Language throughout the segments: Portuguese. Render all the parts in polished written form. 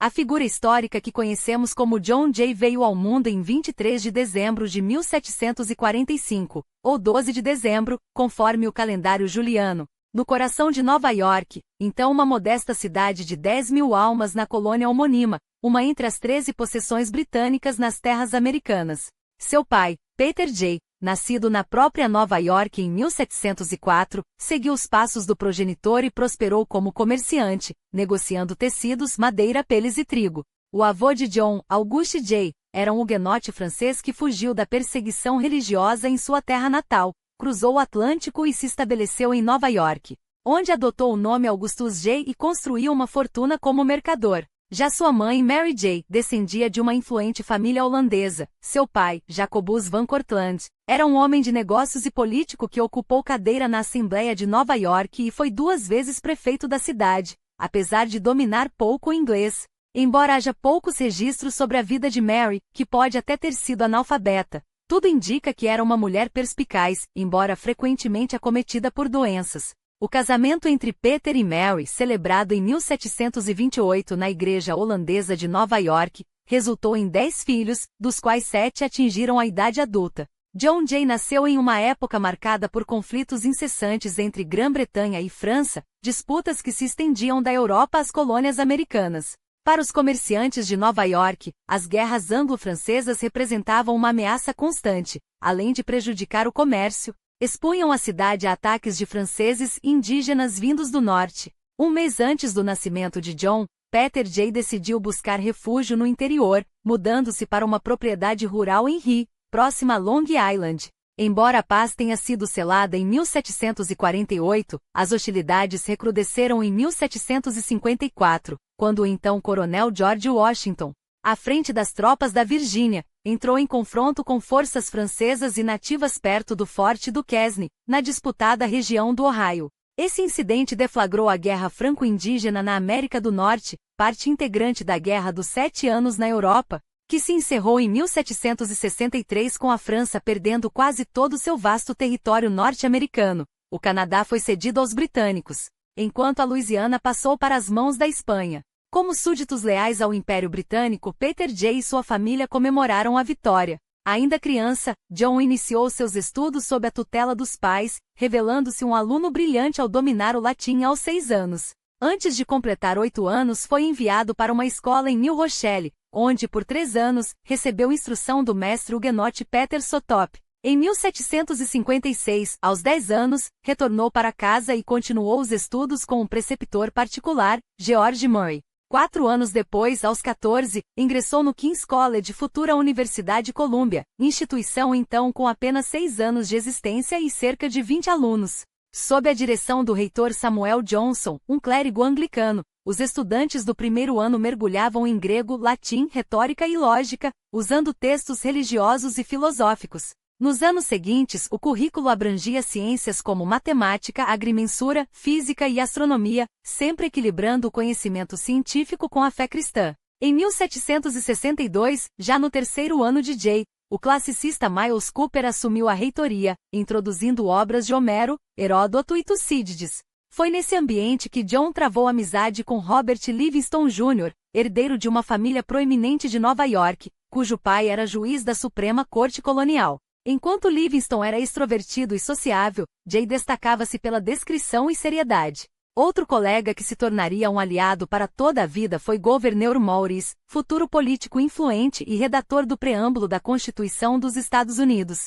A figura histórica que conhecemos como John Jay veio ao mundo em 23 de dezembro de 1745, ou 12 de dezembro, conforme o calendário juliano, no coração de Nova York, então uma modesta cidade de 10.000 almas na colônia homônima, uma entre as 13 possessões britânicas nas terras americanas. Seu pai, Peter Jay, nascido na própria Nova York em 1704, seguiu os passos do progenitor e prosperou como comerciante, negociando tecidos, madeira, peles e trigo. O avô de John, Auguste Jay, era um huguenote francês que fugiu da perseguição religiosa em sua terra natal, cruzou o Atlântico e se estabeleceu em Nova York, onde adotou o nome Augustus Jay e construiu uma fortuna como mercador. Já sua mãe, Mary Jay, descendia de uma influente família holandesa. Seu pai, Jacobus van Cortlandt, era um homem de negócios e político que ocupou cadeira na Assembleia de Nova York e foi 2 vezes prefeito da cidade, apesar de dominar pouco o inglês. Embora haja poucos registros sobre a vida de Mary, que pode até ter sido analfabeta, tudo indica que era uma mulher perspicaz, embora frequentemente acometida por doenças. O casamento entre Peter e Mary, celebrado em 1728 na Igreja Holandesa de Nova York, resultou em 10 filhos, dos quais 7 atingiram a idade adulta. John Jay nasceu em uma época marcada por conflitos incessantes entre Grã-Bretanha e França, disputas que se estendiam da Europa às colônias americanas. Para os comerciantes de Nova York, as guerras anglo-francesas representavam uma ameaça constante, além de prejudicar o comércio. Expunham a cidade a ataques de franceses e indígenas vindos do norte. Um mês antes do nascimento de John, Peter Jay decidiu buscar refúgio no interior, mudando-se para uma propriedade rural em Rye, próxima a Long Island. Embora a paz tenha sido selada em 1748, as hostilidades recrudesceram em 1754, quando o então coronel George Washington, à frente das tropas da Virgínia, entrou em confronto com forças francesas e nativas perto do Forte Duquesne, na disputada região do Ohio. Esse incidente deflagrou a Guerra Franco-Indígena na América do Norte, parte integrante da Guerra dos 7 Anos na Europa, que se encerrou em 1763 com a França perdendo quase todo seu vasto território norte-americano. O Canadá foi cedido aos britânicos, enquanto a Louisiana passou para as mãos da Espanha. Como súditos leais ao Império Britânico, Peter Jay e sua família comemoraram a vitória. Ainda criança, John iniciou seus estudos sob a tutela dos pais, revelando-se um aluno brilhante ao dominar o latim aos 6 anos. Antes de completar 8 anos, foi enviado para uma escola em New Rochelle, onde por 3 anos, recebeu instrução do mestre huguenote Peter Sotop. Em 1756, aos 10 anos, retornou para casa e continuou os estudos com um preceptor particular, George Murray. 4 anos depois, aos 14, ingressou no King's College, futura Universidade Columbia, instituição então com apenas 6 anos de existência e cerca de 20 alunos. Sob a direção do reitor Samuel Johnson, um clérigo anglicano, os estudantes do primeiro ano mergulhavam em grego, latim, retórica e lógica, usando textos religiosos e filosóficos. Nos anos seguintes, o currículo abrangia ciências como matemática, agrimensura, física e astronomia, sempre equilibrando o conhecimento científico com a fé cristã. Em 1762, já no 3º ano de Jay, o classicista Miles Cooper assumiu a reitoria, introduzindo obras de Homero, Heródoto e Tucídides. Foi nesse ambiente que John travou amizade com Robert Livingston Jr., herdeiro de uma família proeminente de Nova York, cujo pai era juiz da Suprema Corte Colonial. Enquanto Livingston era extrovertido e sociável, Jay destacava-se pela descrição e seriedade. Outro colega que se tornaria um aliado para toda a vida foi Gouverneur Morris, futuro político influente e redator do preâmbulo da Constituição dos Estados Unidos.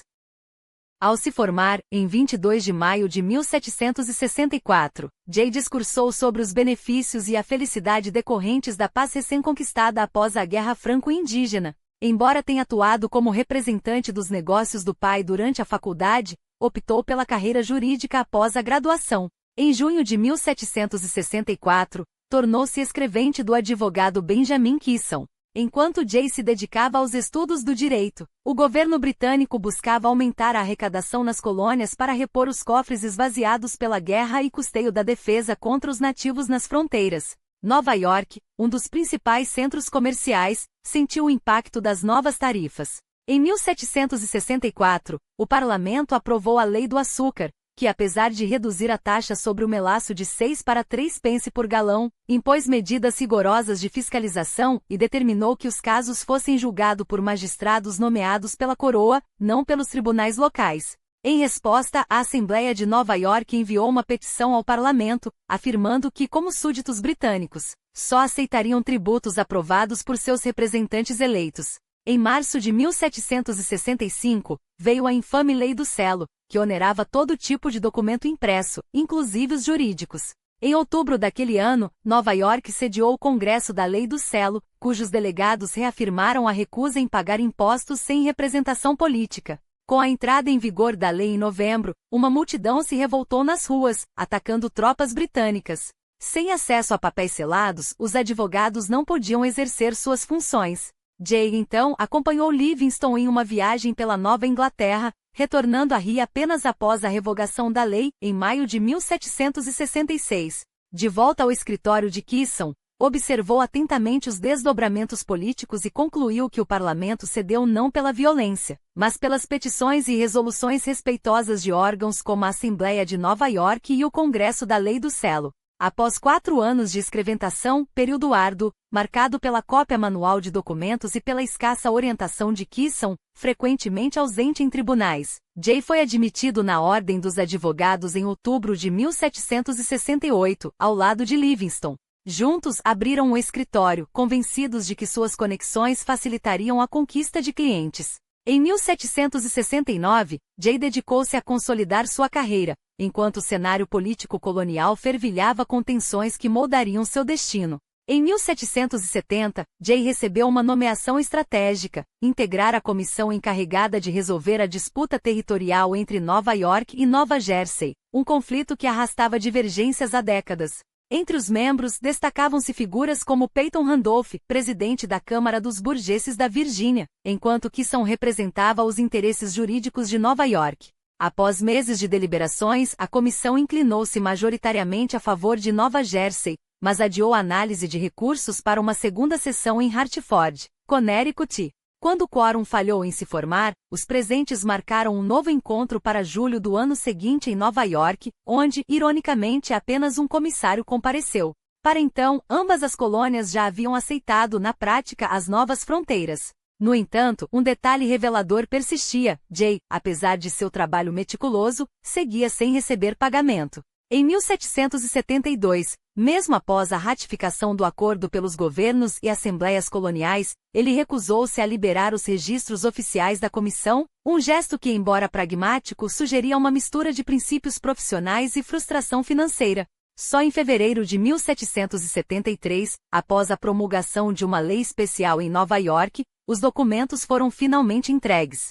Ao se formar, em 22 de maio de 1764, Jay discursou sobre os benefícios e a felicidade decorrentes da paz recém-conquistada após a Guerra Franco-Indígena. Embora tenha atuado como representante dos negócios do pai durante a faculdade, optou pela carreira jurídica após a graduação. Em junho de 1764, tornou-se escrevente do advogado Benjamin Kisson. Enquanto Jay se dedicava aos estudos do direito, o governo britânico buscava aumentar a arrecadação nas colônias para repor os cofres esvaziados pela guerra e custeio da defesa contra os nativos nas fronteiras. Nova York, um dos principais centros comerciais, sentiu o impacto das novas tarifas. Em 1764, o parlamento aprovou a Lei do Açúcar, que apesar de reduzir a taxa sobre o melaço de 6 para 3 pence por galão, impôs medidas rigorosas de fiscalização e determinou que os casos fossem julgados por magistrados nomeados pela coroa, não pelos tribunais locais. Em resposta, a Assembleia de Nova York enviou uma petição ao parlamento, afirmando que, como súditos britânicos, só aceitariam tributos aprovados por seus representantes eleitos. Em março de 1765, veio a infame Lei do Selo, que onerava todo tipo de documento impresso, inclusive os jurídicos. Em outubro daquele ano, Nova York sediou o Congresso da Lei do Selo, cujos delegados reafirmaram a recusa em pagar impostos sem representação política. Com a entrada em vigor da lei em novembro, uma multidão se revoltou nas ruas, atacando tropas britânicas. Sem acesso a papéis selados, os advogados não podiam exercer suas funções. Jay então acompanhou Livingston em uma viagem pela Nova Inglaterra, retornando a Rio apenas após a revogação da lei, em maio de 1766. De volta ao escritório de Kisson, observou atentamente os desdobramentos políticos e concluiu que o parlamento cedeu não pela violência, mas pelas petições e resoluções respeitosas de órgãos como a Assembleia de Nova York e o Congresso da Lei do Selo. Após 4 anos de escreventação, período árduo, marcado pela cópia manual de documentos e pela escassa orientação de Kisson, frequentemente ausente em tribunais, Jay foi admitido na Ordem dos Advogados em outubro de 1768, ao lado de Livingston. Juntos abriram um escritório, convencidos de que suas conexões facilitariam a conquista de clientes. Em 1769, Jay dedicou-se a consolidar sua carreira, enquanto o cenário político colonial fervilhava com tensões que moldariam seu destino. Em 1770, Jay recebeu uma nomeação estratégica, integrar a comissão encarregada de resolver a disputa territorial entre Nova York e Nova Jersey, um conflito que arrastava divergências há décadas. Entre os membros destacavam-se figuras como Peyton Randolph, presidente da Câmara dos Burgesses da Virgínia, enquanto Kisson representava os interesses jurídicos de Nova York. Após meses de deliberações, a comissão inclinou-se majoritariamente a favor de Nova Jersey, mas adiou a análise de recursos para uma segunda sessão em Hartford, Connecticut. Quando o quórum falhou em se formar, os presentes marcaram um novo encontro para julho do ano seguinte em Nova York, onde, ironicamente, apenas um comissário compareceu. Para então, ambas as colônias já haviam aceitado na prática as novas fronteiras. No entanto, um detalhe revelador persistia: Jay, apesar de seu trabalho meticuloso, seguia sem receber pagamento. Em 1772, mesmo após a ratificação do acordo pelos governos e assembleias coloniais, ele recusou-se a liberar os registros oficiais da comissão, um gesto que, embora pragmático, sugeria uma mistura de princípios profissionais e frustração financeira. Só em fevereiro de 1773, após a promulgação de uma lei especial em Nova York, os documentos foram finalmente entregues.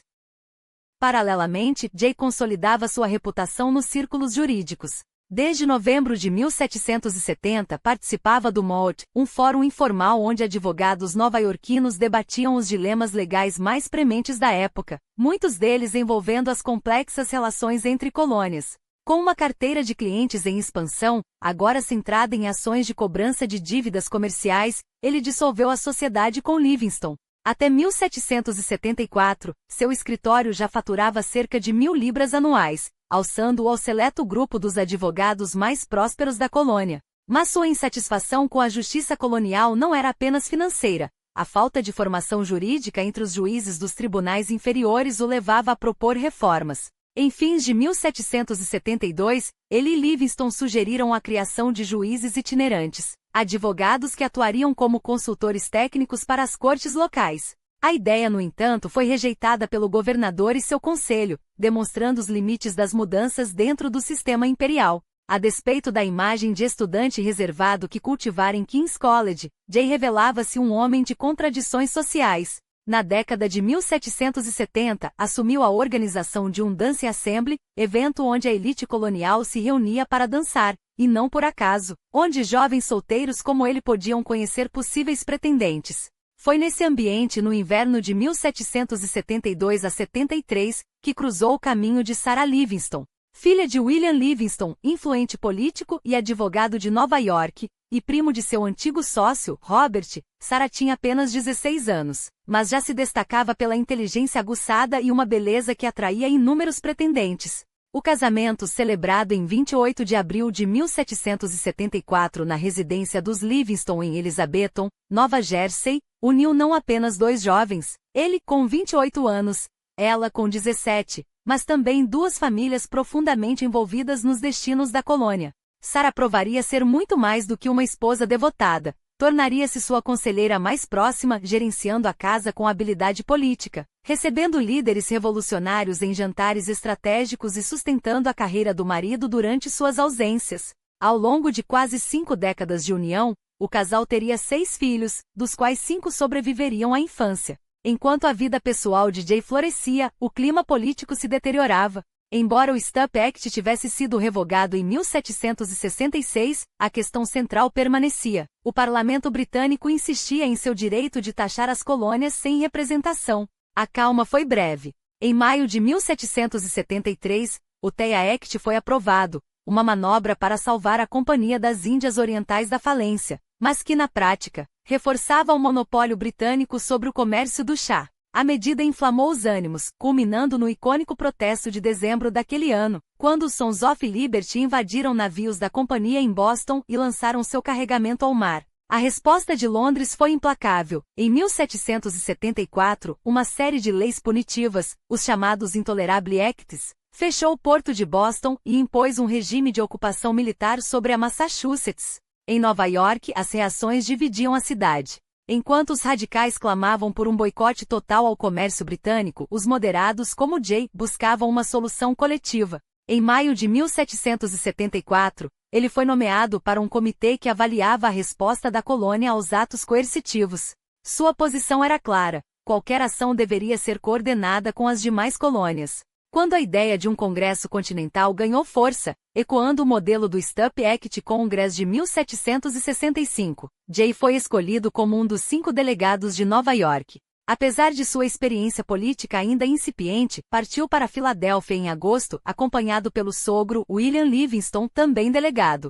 Paralelamente, Jay consolidava sua reputação nos círculos jurídicos. Desde novembro de 1770 participava do MOT, um fórum informal onde advogados nova-iorquinos debatiam os dilemas legais mais prementes da época, muitos deles envolvendo as complexas relações entre colônias. Com uma carteira de clientes em expansão, agora centrada em ações de cobrança de dívidas comerciais, ele dissolveu a sociedade com Livingston. Até 1774, seu escritório já faturava cerca de 1.000 libras anuais, alçando-o ao seleto grupo dos advogados mais prósperos da colônia. Mas sua insatisfação com a justiça colonial não era apenas financeira. A falta de formação jurídica entre os juízes dos tribunais inferiores o levava a propor reformas. Em fins de 1772, ele e Livingston sugeriram a criação de juízes itinerantes, advogados que atuariam como consultores técnicos para as cortes locais. A ideia, no entanto, foi rejeitada pelo governador e seu conselho, demonstrando os limites das mudanças dentro do sistema imperial. A despeito da imagem de estudante reservado que cultivara em King's College, Jay revelava-se um homem de contradições sociais. Na década de 1770, assumiu a organização de um Dance Assembly, evento onde a elite colonial se reunia para dançar, e não por acaso, onde jovens solteiros como ele podiam conhecer possíveis pretendentes. Foi nesse ambiente no inverno de 1772 a 73, que cruzou o caminho de Sarah Livingston, filha de William Livingston, influente político e advogado de Nova York, e primo de seu antigo sócio, Robert. Sarah tinha apenas 16 anos, mas já se destacava pela inteligência aguçada e uma beleza que atraía inúmeros pretendentes. O casamento, celebrado em 28 de abril de 1774 na residência dos Livingston em Elizabethton, Nova Jersey, uniu não apenas dois jovens, ele com 28 anos, ela com 17, mas também duas famílias profundamente envolvidas nos destinos da colônia. Sarah provaria ser muito mais do que uma esposa devotada. Tornaria-se sua conselheira mais próxima, gerenciando a casa com habilidade política, recebendo líderes revolucionários em jantares estratégicos e sustentando a carreira do marido durante suas ausências. Ao longo de quase 5 décadas de união, o casal teria 6 filhos, dos quais 5 sobreviveriam à infância. Enquanto a vida pessoal de Jay florescia, o clima político se deteriorava. Embora o Stupp Act tivesse sido revogado em 1766, a questão central permanecia. O parlamento britânico insistia em seu direito de taxar as colônias sem representação. A calma foi breve. Em maio de 1773, o TEA Act foi aprovado, uma manobra para salvar a Companhia das Índias Orientais da falência, mas que na prática, reforçava o monopólio britânico sobre o comércio do chá. A medida inflamou os ânimos, culminando no icônico protesto de dezembro daquele ano, quando os Sons of Liberty invadiram navios da companhia em Boston e lançaram seu carregamento ao mar. A resposta de Londres foi implacável. Em 1774, uma série de leis punitivas, os chamados Intolerable Acts, fechou o porto de Boston e impôs um regime de ocupação militar sobre a Massachusetts. Em Nova York, as reações dividiam a cidade. Enquanto os radicais clamavam por um boicote total ao comércio britânico, os moderados como Jay buscavam uma solução coletiva. Em maio de 1774, ele foi nomeado para um comitê que avaliava a resposta da colônia aos atos coercitivos. Sua posição era clara: qualquer ação deveria ser coordenada com as demais colônias. Quando a ideia de um Congresso Continental ganhou força, ecoando o modelo do Stupp Act Congress de 1765, Jay foi escolhido como um dos 5 delegados de Nova York. Apesar de sua experiência política ainda incipiente, partiu para Filadélfia em agosto, acompanhado pelo sogro William Livingston, também delegado.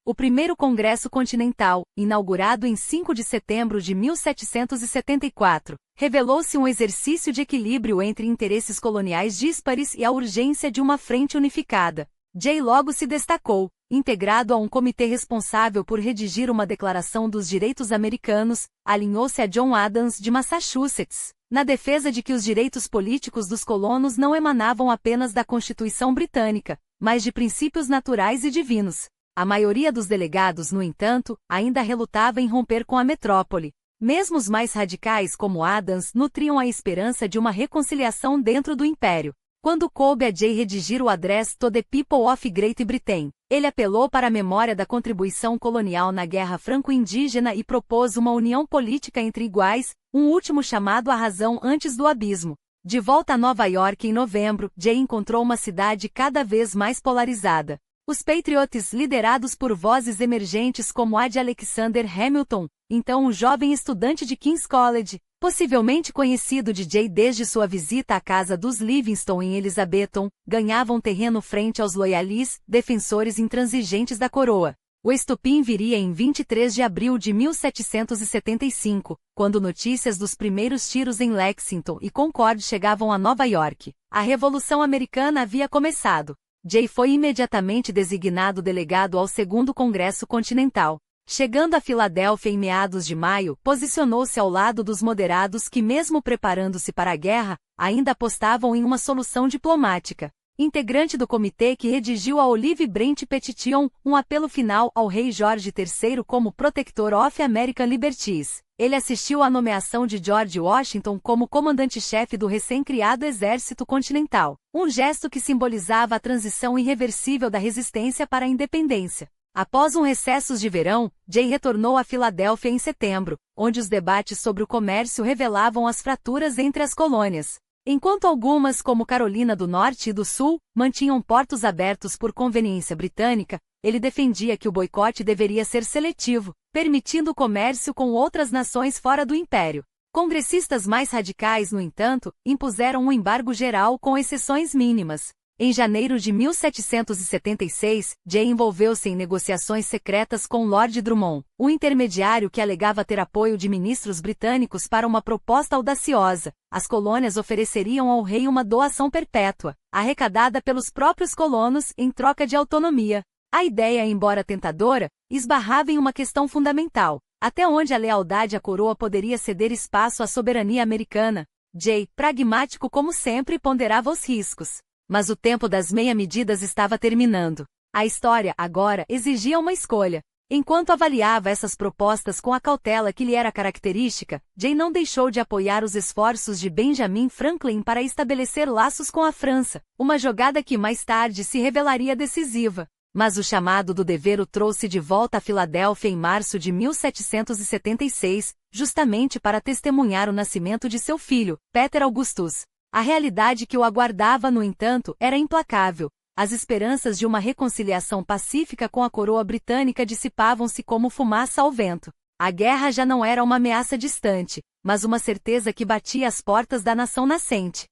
O primeiro Congresso Continental, inaugurado em 5 de setembro de 1774, revelou-se um exercício de equilíbrio entre interesses coloniais díspares e a urgência de uma frente unificada. Jay logo se destacou, integrado a um comitê responsável por redigir uma Declaração dos Direitos Americanos, alinhou-se a John Adams de Massachusetts, na defesa de que os direitos políticos dos colonos não emanavam apenas da Constituição Britânica, mas de princípios naturais e divinos. A maioria dos delegados, no entanto, ainda relutava em romper com a metrópole. Mesmo os mais radicais como Adams nutriam a esperança de uma reconciliação dentro do Império. Quando coube a Jay redigir o Address to the People of Great Britain, ele apelou para a memória da contribuição colonial na Guerra Franco-Indígena e propôs uma união política entre iguais, um último chamado à razão antes do abismo. De volta a Nova York em novembro, Jay encontrou uma cidade cada vez mais polarizada. Os Patriots, liderados por vozes emergentes como a de Alexander Hamilton, então um jovem estudante de King's College, possivelmente conhecido de Jay desde sua visita à casa dos Livingston em Elizabethton, ganhavam terreno frente aos loyalistas, defensores intransigentes da coroa. O estopim viria em 23 de abril de 1775, quando notícias dos primeiros tiros em Lexington e Concord chegavam a Nova York. A Revolução Americana havia começado. Jay foi imediatamente designado delegado ao Segundo Congresso Continental. Chegando a Filadélfia em meados de maio, posicionou-se ao lado dos moderados que, mesmo preparando-se para a guerra, ainda apostavam em uma solução diplomática. Integrante do comitê que redigiu a Olive Branch Petition, um apelo final ao rei George III como Protector of American Liberties. Ele assistiu à nomeação de George Washington como comandante-chefe do recém-criado Exército Continental, um gesto que simbolizava a transição irreversível da resistência para a independência. Após um recesso de verão, Jay retornou a Filadélfia em setembro, onde os debates sobre o comércio revelavam as fraturas entre as colônias. Enquanto algumas, como Carolina do Norte e do Sul, mantinham portos abertos por conveniência britânica, ele defendia que o boicote deveria ser seletivo, permitindo o comércio com outras nações fora do Império. Congressistas mais radicais, no entanto, impuseram um embargo geral com exceções mínimas. Em janeiro de 1776, Jay envolveu-se em negociações secretas com Lord Drummond, um intermediário que alegava ter apoio de ministros britânicos para uma proposta audaciosa. As colônias ofereceriam ao rei uma doação perpétua, arrecadada pelos próprios colonos em troca de autonomia. A ideia, embora tentadora, esbarrava em uma questão fundamental: até onde a lealdade à coroa poderia ceder espaço à soberania americana. Jay, pragmático como sempre, ponderava os riscos. Mas o tempo das meia-medidas estava terminando. A história, agora, exigia uma escolha. Enquanto avaliava essas propostas com a cautela que lhe era característica, Jay não deixou de apoiar os esforços de Benjamin Franklin para estabelecer laços com a França, uma jogada que mais tarde se revelaria decisiva. Mas o chamado do dever o trouxe de volta a Filadélfia em março de 1776, justamente para testemunhar o nascimento de seu filho, Peter Augustus. A realidade que o aguardava, no entanto, era implacável. As esperanças de uma reconciliação pacífica com a coroa britânica dissipavam-se como fumaça ao vento. A guerra já não era uma ameaça distante, mas uma certeza que batia às portas da nação nascente.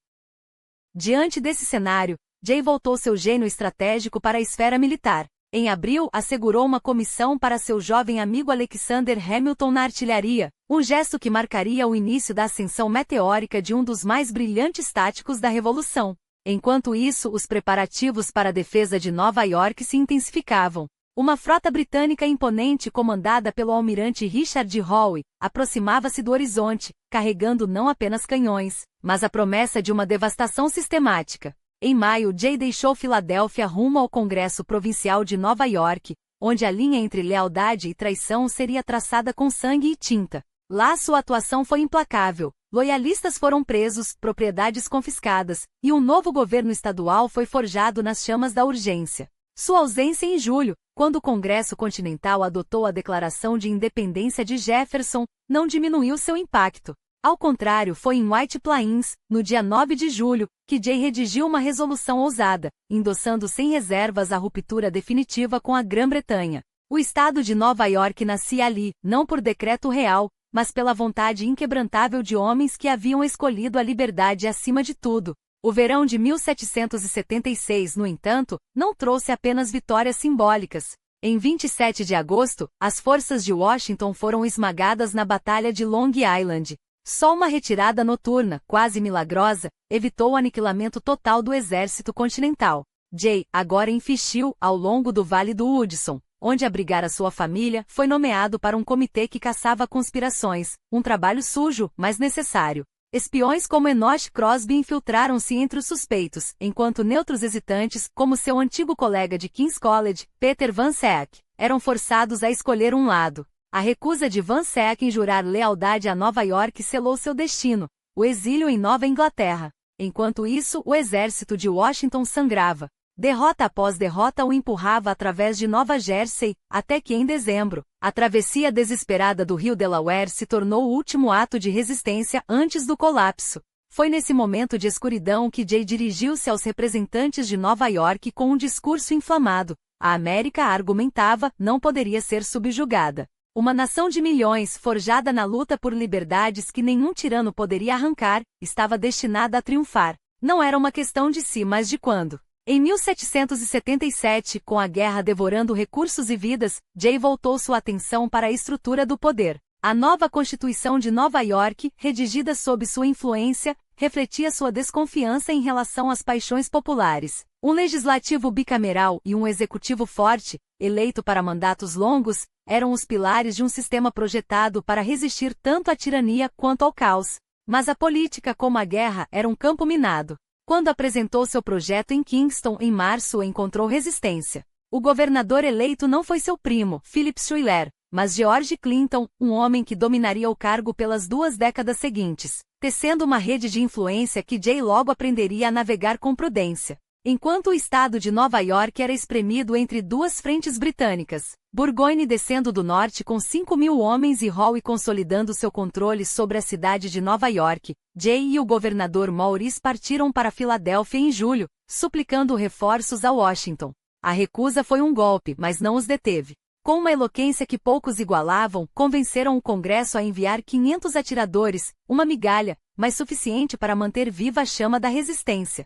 Diante desse cenário, Jay voltou seu gênio estratégico para a esfera militar. Em abril, assegurou uma comissão para seu jovem amigo Alexander Hamilton na artilharia, um gesto que marcaria o início da ascensão meteórica de um dos mais brilhantes táticos da Revolução. Enquanto isso, os preparativos para a defesa de Nova York se intensificavam. Uma frota britânica imponente comandada pelo almirante Richard Howe aproximava-se do horizonte, carregando não apenas canhões, mas a promessa de uma devastação sistemática. Em maio, Jay deixou Filadélfia rumo ao Congresso Provincial de Nova York, onde a linha entre lealdade e traição seria traçada com sangue e tinta. Lá sua atuação foi implacável. Loyalistas foram presos, propriedades confiscadas, e um novo governo estadual foi forjado nas chamas da urgência. Sua ausência em julho, quando o Congresso Continental adotou a Declaração de Independência de Jefferson, não diminuiu seu impacto. Ao contrário, foi em White Plains, no dia 9 de julho, que Jay redigiu uma resolução ousada, endossando sem reservas a ruptura definitiva com a Grã-Bretanha. O estado de Nova York nascia ali, não por decreto real, mas pela vontade inquebrantável de homens que haviam escolhido a liberdade acima de tudo. O verão de 1776, no entanto, não trouxe apenas vitórias simbólicas. Em 27 de agosto, as forças de Washington foram esmagadas na Batalha de Long Island. Só uma retirada noturna, quase milagrosa, evitou o aniquilamento total do exército continental. Jay, agora em Fishkill, ao longo do Vale do Hudson, onde abrigara sua família, foi nomeado para um comitê que caçava conspirações, um trabalho sujo, mas necessário. Espiões como Enoch Crosby infiltraram-se entre os suspeitos, enquanto neutros hesitantes, como seu antigo colega de King's College, Peter Van Schaik, eram forçados a escolher um lado. A recusa de Van Schaik em jurar lealdade a Nova York selou seu destino, o exílio em Nova Inglaterra. Enquanto isso, o exército de Washington sangrava. Derrota após derrota o empurrava através de Nova Jersey, até que em dezembro, a travessia desesperada do rio Delaware se tornou o último ato de resistência antes do colapso. Foi nesse momento de escuridão que Jay dirigiu-se aos representantes de Nova York com um discurso inflamado. A América, argumentava, não poderia ser subjugada. Uma nação de milhões, forjada na luta por liberdades que nenhum tirano poderia arrancar, estava destinada a triunfar. Não era uma questão de se, mas de quando. Em 1777, com a guerra devorando recursos e vidas, Jay voltou sua atenção para a estrutura do poder. A nova Constituição de Nova York, redigida sob sua influência, refletia sua desconfiança em relação às paixões populares. Um legislativo bicameral e um executivo forte, eleito para mandatos longos, eram os pilares de um sistema projetado para resistir tanto à tirania quanto ao caos. Mas a política, como a guerra, era um campo minado. Quando apresentou seu projeto em Kingston em março, encontrou resistência. O governador eleito não foi seu primo, Philip Schuyler, mas George Clinton, um homem que dominaria o cargo pelas 2 décadas seguintes, tecendo uma rede de influência que Jay logo aprenderia a navegar com prudência. Enquanto o estado de Nova York era espremido entre 2 frentes britânicas, Burgoyne descendo do norte com 5.000 homens e Howe consolidando seu controle sobre a cidade de Nova York, Jay e o governador Maurice partiram para Filadélfia em julho, suplicando reforços a Washington. A recusa foi um golpe, mas não os deteve. Com uma eloquência que poucos igualavam, convenceram o Congresso a enviar 500 atiradores, uma migalha, mas suficiente para manter viva a chama da resistência.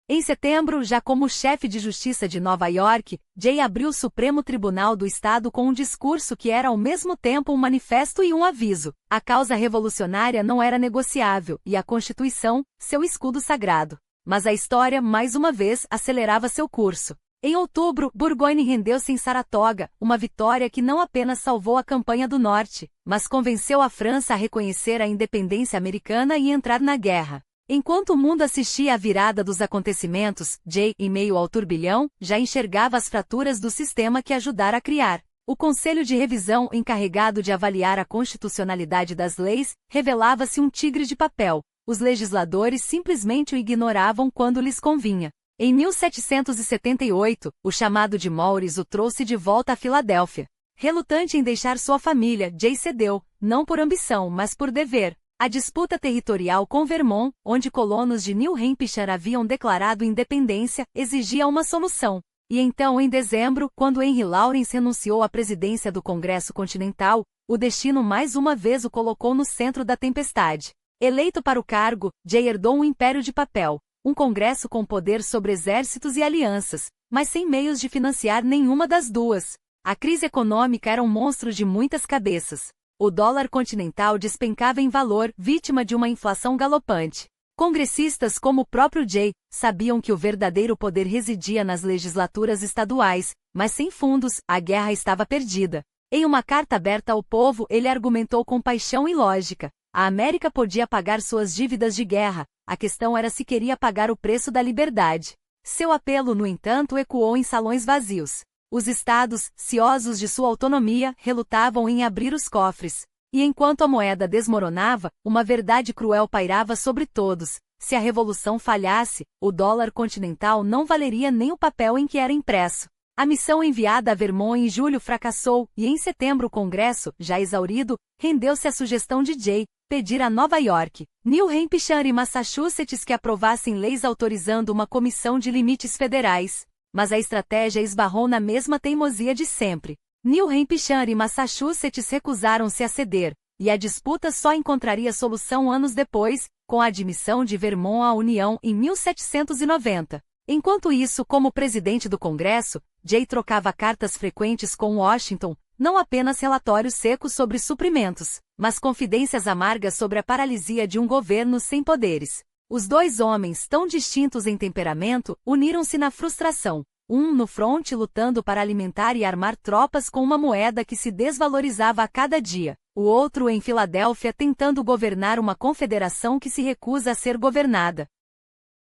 Em setembro, já como chefe de justiça de Nova York, Jay abriu o Supremo Tribunal do Estado com um discurso que era ao mesmo tempo um manifesto e um aviso. A causa revolucionária não era negociável, e a Constituição, seu escudo sagrado. Mas a história, mais uma vez, acelerava seu curso. Em outubro, Burgoyne rendeu-se em Saratoga, uma vitória que não apenas salvou a campanha do Norte, mas convenceu a França a reconhecer a independência americana e entrar na guerra. Enquanto o mundo assistia à virada dos acontecimentos, Jay, em meio ao turbilhão, já enxergava as fraturas do sistema que ajudara a criar. O Conselho de Revisão, encarregado de avaliar a constitucionalidade das leis, revelava-se um tigre de papel. Os legisladores simplesmente o ignoravam quando lhes convinha. Em 1778, o chamado de Maurice o trouxe de volta a Filadélfia. Relutante em deixar sua família, Jay cedeu, não por ambição, mas por dever. A disputa territorial com Vermont, onde colonos de New Hampshire haviam declarado independência, exigia uma solução. E então, em dezembro, quando Henry Lawrence renunciou à presidência do Congresso Continental, o destino mais uma vez o colocou no centro da tempestade. Eleito para o cargo, Jay herdou um império de papel, um Congresso com poder sobre exércitos e alianças, mas sem meios de financiar nenhuma das duas. A crise econômica era um monstro de muitas cabeças. O dólar continental despencava em valor, vítima de uma inflação galopante. Congressistas como o próprio Jay sabiam que o verdadeiro poder residia nas legislaturas estaduais, mas sem fundos, a guerra estava perdida. Em uma carta aberta ao povo, ele argumentou com paixão e lógica. A América podia pagar suas dívidas de guerra, a questão era se queria pagar o preço da liberdade. Seu apelo, no entanto, ecoou em salões vazios. Os estados, ciosos de sua autonomia, relutavam em abrir os cofres. E enquanto a moeda desmoronava, uma verdade cruel pairava sobre todos. Se a revolução falhasse, o dólar continental não valeria nem o papel em que era impresso. A missão enviada a Vermont em julho fracassou, e em setembro o Congresso, já exaurido, rendeu-se à sugestão de Jay, pedir a Nova York, New Hampshire e Massachusetts que aprovassem leis autorizando uma comissão de limites federais. Mas a estratégia esbarrou na mesma teimosia de sempre. New Hampshire e Massachusetts recusaram-se a ceder, e a disputa só encontraria solução anos depois, com a admissão de Vermont à União em 1790. Enquanto isso, como presidente do Congresso, Jay trocava cartas frequentes com Washington, não apenas relatórios secos sobre suprimentos, mas confidências amargas sobre a paralisia de um governo sem poderes. Os dois homens, tão distintos em temperamento, uniram-se na frustração. Um no fronte lutando para alimentar e armar tropas com uma moeda que se desvalorizava a cada dia. O outro em Filadélfia tentando governar uma confederação que se recusa a ser governada.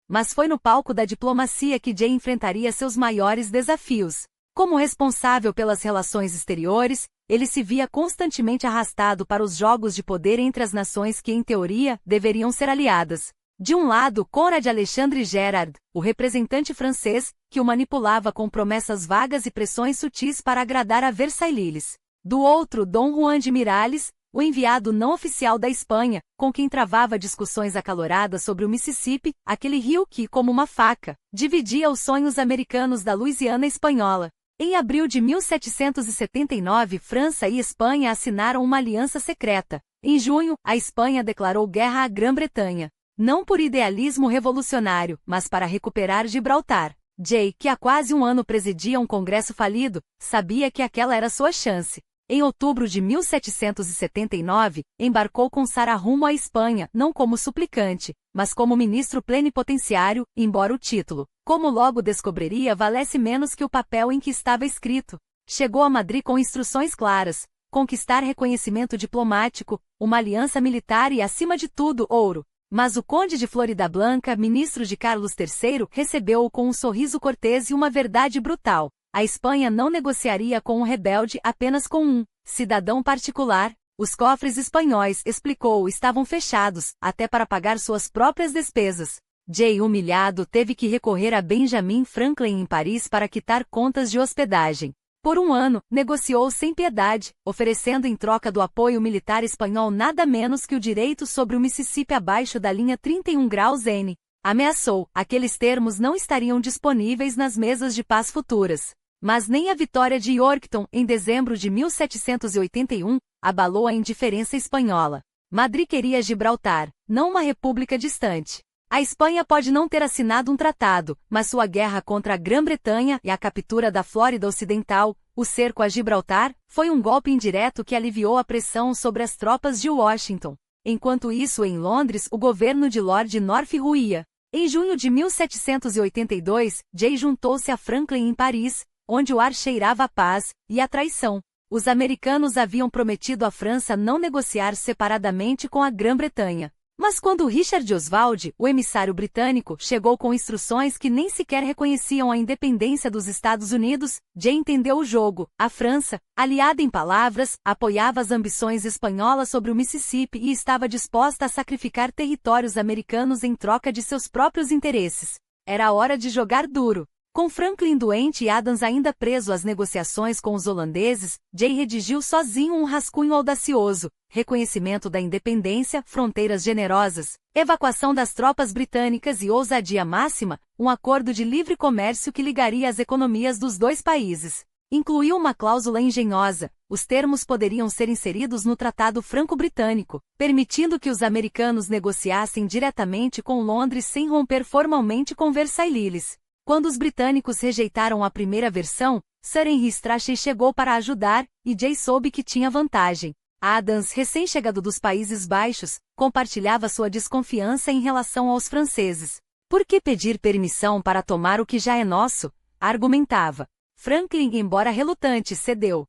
Mas foi no palco da diplomacia que Jay enfrentaria seus maiores desafios. Como responsável pelas relações exteriores, ele se via constantemente arrastado para os jogos de poder entre as nações que, em teoria, deveriam ser aliadas. De um lado, Conrad Alexandre Gerard, o representante francês, que o manipulava com promessas vagas e pressões sutis para agradar a Versailles. Do outro, Dom Juan de Miralles, o enviado não oficial da Espanha, com quem travava discussões acaloradas sobre o Mississippi, aquele rio que, como uma faca, dividia os sonhos americanos da Louisiana espanhola. Em abril de 1779, França e Espanha assinaram uma aliança secreta. Em junho, a Espanha declarou guerra à Grã-Bretanha. Não por idealismo revolucionário, mas para recuperar Gibraltar. Jay, que há quase um ano presidia um congresso falido, sabia que aquela era sua chance. Em outubro de 1779, embarcou com Sarah rumo à Espanha, não como suplicante, mas como ministro plenipotenciário, embora o título, como logo descobriria, valesse menos que o papel em que estava escrito. Chegou a Madrid com instruções claras: conquistar reconhecimento diplomático, uma aliança militar e, acima de tudo, ouro. Mas o conde de Floridablanca, ministro de Carlos III, recebeu-o com um sorriso cortês e uma verdade brutal. A Espanha não negociaria com um rebelde, apenas com um cidadão particular. Os cofres espanhóis, explicou, estavam fechados, até para pagar suas próprias despesas. Jay, humilhado, teve que recorrer a Benjamin Franklin em Paris para quitar contas de hospedagem. Por um ano, negociou sem piedade, oferecendo em troca do apoio militar espanhol nada menos que o direito sobre o Mississippi abaixo da linha 31 graus N. Ameaçou, aqueles termos não estariam disponíveis nas mesas de paz futuras. Mas nem a vitória de Yorktown, em dezembro de 1781, abalou a indiferença espanhola. Madrid queria Gibraltar, não uma república distante. A Espanha pode não ter assinado um tratado, mas sua guerra contra a Grã-Bretanha e a captura da Flórida Ocidental, o cerco a Gibraltar, foi um golpe indireto que aliviou a pressão sobre as tropas de Washington. Enquanto isso, em Londres, o governo de Lord North ruía. Em junho de 1782, Jay juntou-se a Franklin em Paris, onde o ar cheirava a paz e a traição. Os americanos haviam prometido à França não negociar separadamente com a Grã-Bretanha. Mas quando Richard Oswald, o emissário britânico, chegou com instruções que nem sequer reconheciam a independência dos Estados Unidos, Jay entendeu o jogo. A França, aliada em palavras, apoiava as ambições espanholas sobre o Mississippi e estava disposta a sacrificar territórios americanos em troca de seus próprios interesses. Era hora de jogar duro. Com Franklin doente e Adams ainda preso às negociações com os holandeses, Jay redigiu sozinho um rascunho audacioso: reconhecimento da independência, fronteiras generosas, evacuação das tropas britânicas e ousadia máxima, um acordo de livre comércio que ligaria as economias dos dois países. Incluiu uma cláusula engenhosa: os termos poderiam ser inseridos no Tratado Franco-Britânico, permitindo que os americanos negociassem diretamente com Londres sem romper formalmente com Versailles. Quando os britânicos rejeitaram a primeira versão, Sir Henry Strachey chegou para ajudar, e Jay soube que tinha vantagem. Adams, recém-chegado dos Países Baixos, compartilhava sua desconfiança em relação aos franceses. Por que pedir permissão para tomar o que já é nosso? Argumentava. Franklin, embora relutante, cedeu.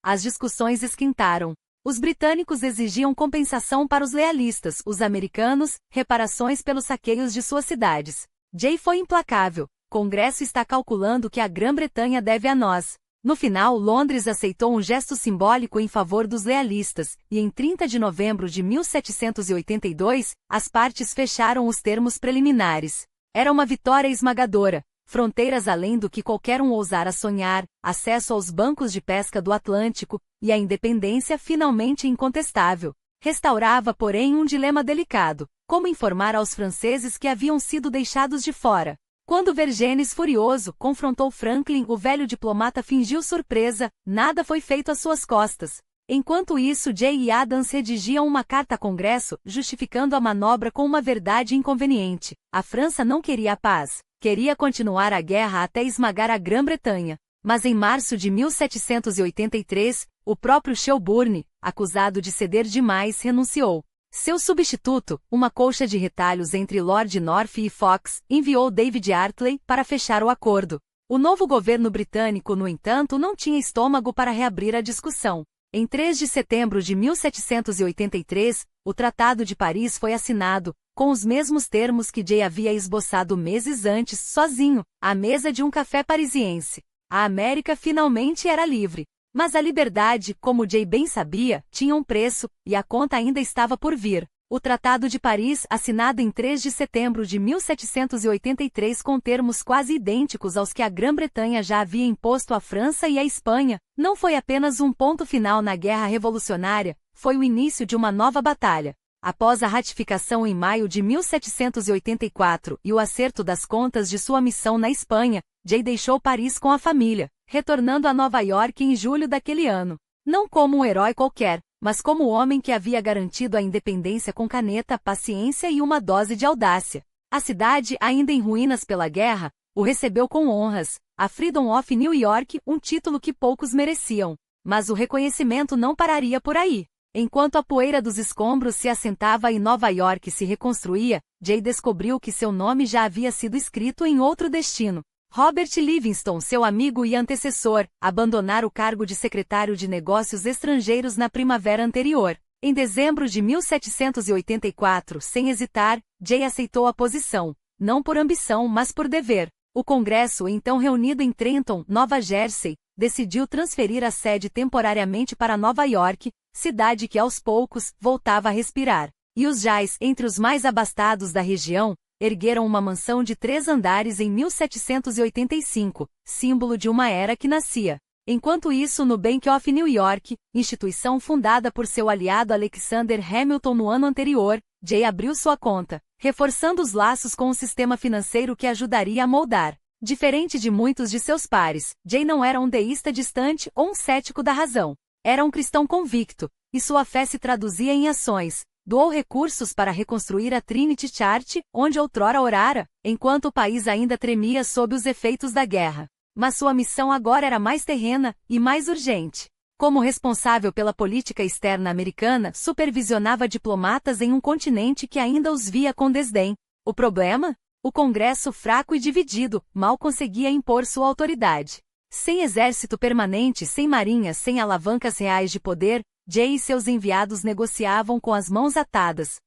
As discussões esquentaram. Os britânicos exigiam compensação para os lealistas, os americanos, reparações pelos saqueios de suas cidades. Jay foi implacável. Congresso está calculando que a Grã-Bretanha deve a nós. No final, Londres aceitou um gesto simbólico em favor dos lealistas, e em 30 de novembro de 1782, as partes fecharam os termos preliminares. Era uma vitória esmagadora. Fronteiras além do que qualquer um ousara sonhar, acesso aos bancos de pesca do Atlântico, e a independência finalmente incontestável. Restaurava, porém, um dilema delicado: como informar aos franceses que haviam sido deixados de fora? Quando Vergennes, furioso, confrontou Franklin, o velho diplomata fingiu surpresa: nada foi feito às suas costas. Enquanto isso, Jay e Adams redigiam uma carta a Congresso, justificando a manobra com uma verdade inconveniente: a França não queria a paz, queria continuar a guerra até esmagar a Grã-Bretanha. Mas em março de 1783, o próprio Shelburne, acusado de ceder demais, renunciou. Seu substituto, uma colcha de retalhos entre Lord North e Fox, enviou David Hartley para fechar o acordo. O novo governo britânico, no entanto, não tinha estômago para reabrir a discussão. Em 3 de setembro de 1783, o Tratado de Paris foi assinado, com os mesmos termos que Jay havia esboçado meses antes, sozinho, à mesa de um café parisiense. A América finalmente era livre. Mas a liberdade, como Jay bem sabia, tinha um preço, e a conta ainda estava por vir. O Tratado de Paris, assinado em 3 de setembro de 1783 com termos quase idênticos aos que a Grã-Bretanha já havia imposto à França e à Espanha, não foi apenas um ponto final na Guerra Revolucionária, foi o início de uma nova batalha. Após a ratificação em maio de 1784 e o acerto das contas de sua missão na Espanha, Jay deixou Paris com a família, retornando a Nova York em julho daquele ano. Não como um herói qualquer, mas como o homem que havia garantido a independência com caneta, paciência e uma dose de audácia. A cidade, ainda em ruínas pela guerra, o recebeu com honras, a Freedom of New York, um título que poucos mereciam. Mas o reconhecimento não pararia por aí. Enquanto a poeira dos escombros se assentava e Nova York se reconstruía, Jay descobriu que seu nome já havia sido escrito em outro destino. Robert Livingston, seu amigo e antecessor, abandonara o cargo de secretário de Negócios Estrangeiros na primavera anterior. Em dezembro de 1784, sem hesitar, Jay aceitou a posição, não por ambição mas por dever. O Congresso, então reunido em Trenton, Nova Jersey, decidiu transferir a sede temporariamente para Nova York, cidade que aos poucos voltava a respirar. E os Jays, entre os mais abastados da região, ergueram uma mansão de 3 andares em 1785, símbolo de uma era que nascia. Enquanto isso, no Bank of New York, instituição fundada por seu aliado Alexander Hamilton no ano anterior, Jay abriu sua conta, reforçando os laços com um sistema financeiro que ajudaria a moldar. Diferente de muitos de seus pares, Jay não era um deísta distante ou um cético da razão. Era um cristão convicto, e sua fé se traduzia em ações. Doou recursos para reconstruir a Trinity Church, onde outrora orara, enquanto o país ainda tremia sob os efeitos da guerra. Mas sua missão agora era mais terrena e mais urgente. Como responsável pela política externa americana, supervisionava diplomatas em um continente que ainda os via com desdém. O problema? O Congresso fraco e dividido, mal conseguia impor sua autoridade. Sem exército permanente, sem marinha, sem alavancas reais de poder, Jay e seus enviados negociavam com as mãos atadas.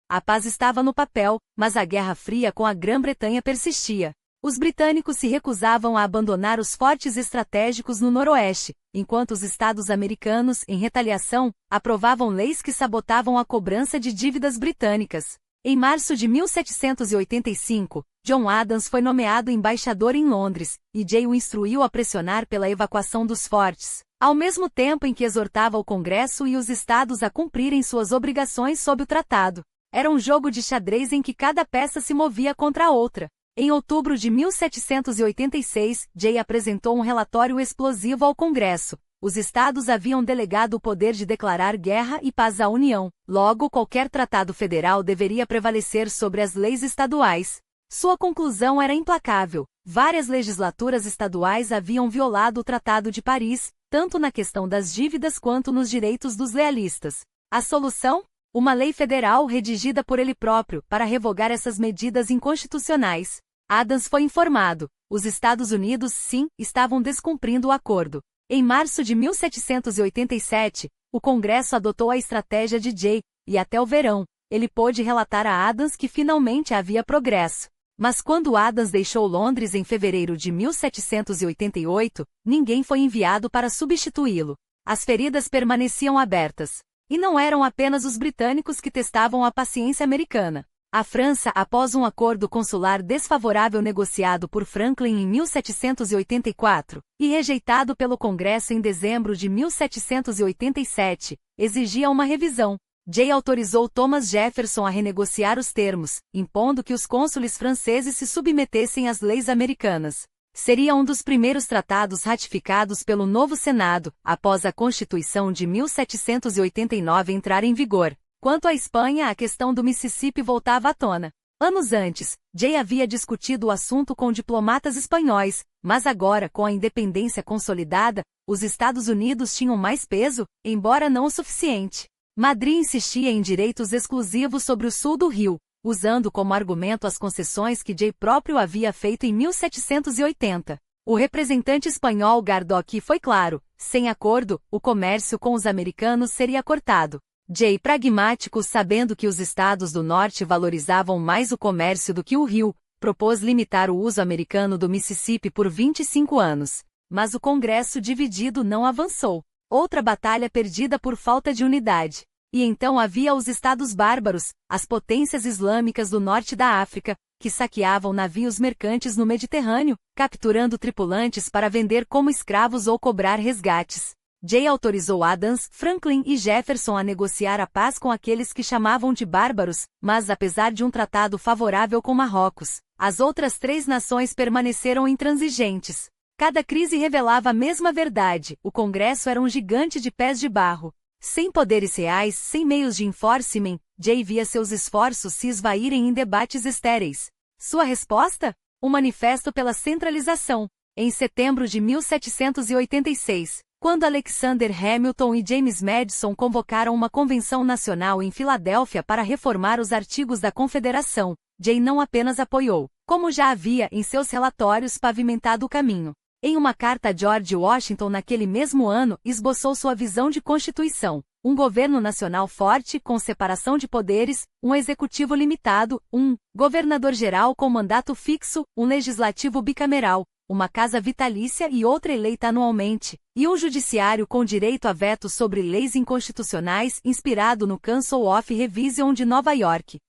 A paz estava no papel, mas a Guerra Fria com a Grã-Bretanha persistia. Os britânicos se recusavam a abandonar os fortes estratégicos no noroeste, enquanto os estados americanos, em retaliação, aprovavam leis que sabotavam a cobrança de dívidas britânicas. Em março de 1785, John Adams foi nomeado embaixador em Londres, e Jay o instruiu a pressionar pela evacuação dos fortes, ao mesmo tempo em que exortava o Congresso e os estados a cumprirem suas obrigações sob o tratado. Era um jogo de xadrez em que cada peça se movia contra a outra. Em outubro de 1786, Jay apresentou um relatório explosivo ao Congresso. Os estados haviam delegado o poder de declarar guerra e paz à União. Logo, qualquer tratado federal deveria prevalecer sobre as leis estaduais. Sua conclusão era implacável. Várias legislaturas estaduais haviam violado o Tratado de Paris, tanto na questão das dívidas quanto nos direitos dos lealistas. A solução? Uma lei federal redigida por ele próprio para revogar essas medidas inconstitucionais. Adams foi informado. Os Estados Unidos, sim, estavam descumprindo o acordo. Em março de 1787, o Congresso adotou a estratégia de Jay, e até o verão, ele pôde relatar a Adams que finalmente havia progresso. Mas quando Adams deixou Londres em fevereiro de 1788, ninguém foi enviado para substituí-lo. As feridas permaneciam abertas. E não eram apenas os britânicos que testavam a paciência americana. A França, após um acordo consular desfavorável negociado por Franklin em 1784, e rejeitado pelo Congresso em dezembro de 1787, exigia uma revisão. Jay autorizou Thomas Jefferson a renegociar os termos, impondo que os cônsules franceses se submetessem às leis americanas. Seria um dos primeiros tratados ratificados pelo novo Senado, após a Constituição de 1789 entrar em vigor. Quanto à Espanha, a questão do Mississippi voltava à tona. Anos antes, Jay havia discutido o assunto com diplomatas espanhóis, mas agora, com a independência consolidada, os Estados Unidos tinham mais peso, embora não o suficiente. Madrid insistia em direitos exclusivos sobre o sul do Rio, usando como argumento as concessões que Jay próprio havia feito em 1780. O representante espanhol Gardoqui foi claro: sem acordo, o comércio com os americanos seria cortado. Jay, pragmático, sabendo que os estados do norte valorizavam mais o comércio do que o Rio, propôs limitar o uso americano do Mississippi por 25 anos. Mas o Congresso dividido não avançou. Outra batalha perdida por falta de unidade. E então havia os estados bárbaros, as potências islâmicas do norte da África, que saqueavam navios mercantes no Mediterrâneo, capturando tripulantes para vender como escravos ou cobrar resgates. Jay autorizou Adams, Franklin e Jefferson a negociar a paz com aqueles que chamavam de bárbaros, mas apesar de um tratado favorável com Marrocos, as outras três nações permaneceram intransigentes. Cada crise revelava a mesma verdade: o Congresso era um gigante de pés de barro. Sem poderes reais, sem meios de enforcement, Jay via seus esforços se esvaírem em debates estéreis. Sua resposta? Um manifesto pela centralização. Em setembro de 1786, quando Alexander Hamilton e James Madison convocaram uma convenção nacional em Filadélfia para reformar os artigos da Confederação, Jay não apenas apoiou, como já havia em seus relatórios pavimentado o caminho. Em uma carta a George Washington naquele mesmo ano, esboçou sua visão de Constituição: um governo nacional forte, com separação de poderes, um executivo limitado, um governador-geral com mandato fixo, um legislativo bicameral, uma casa vitalícia e outra eleita anualmente, e um judiciário com direito a veto sobre leis inconstitucionais, inspirado no Council of Revision de Nova York.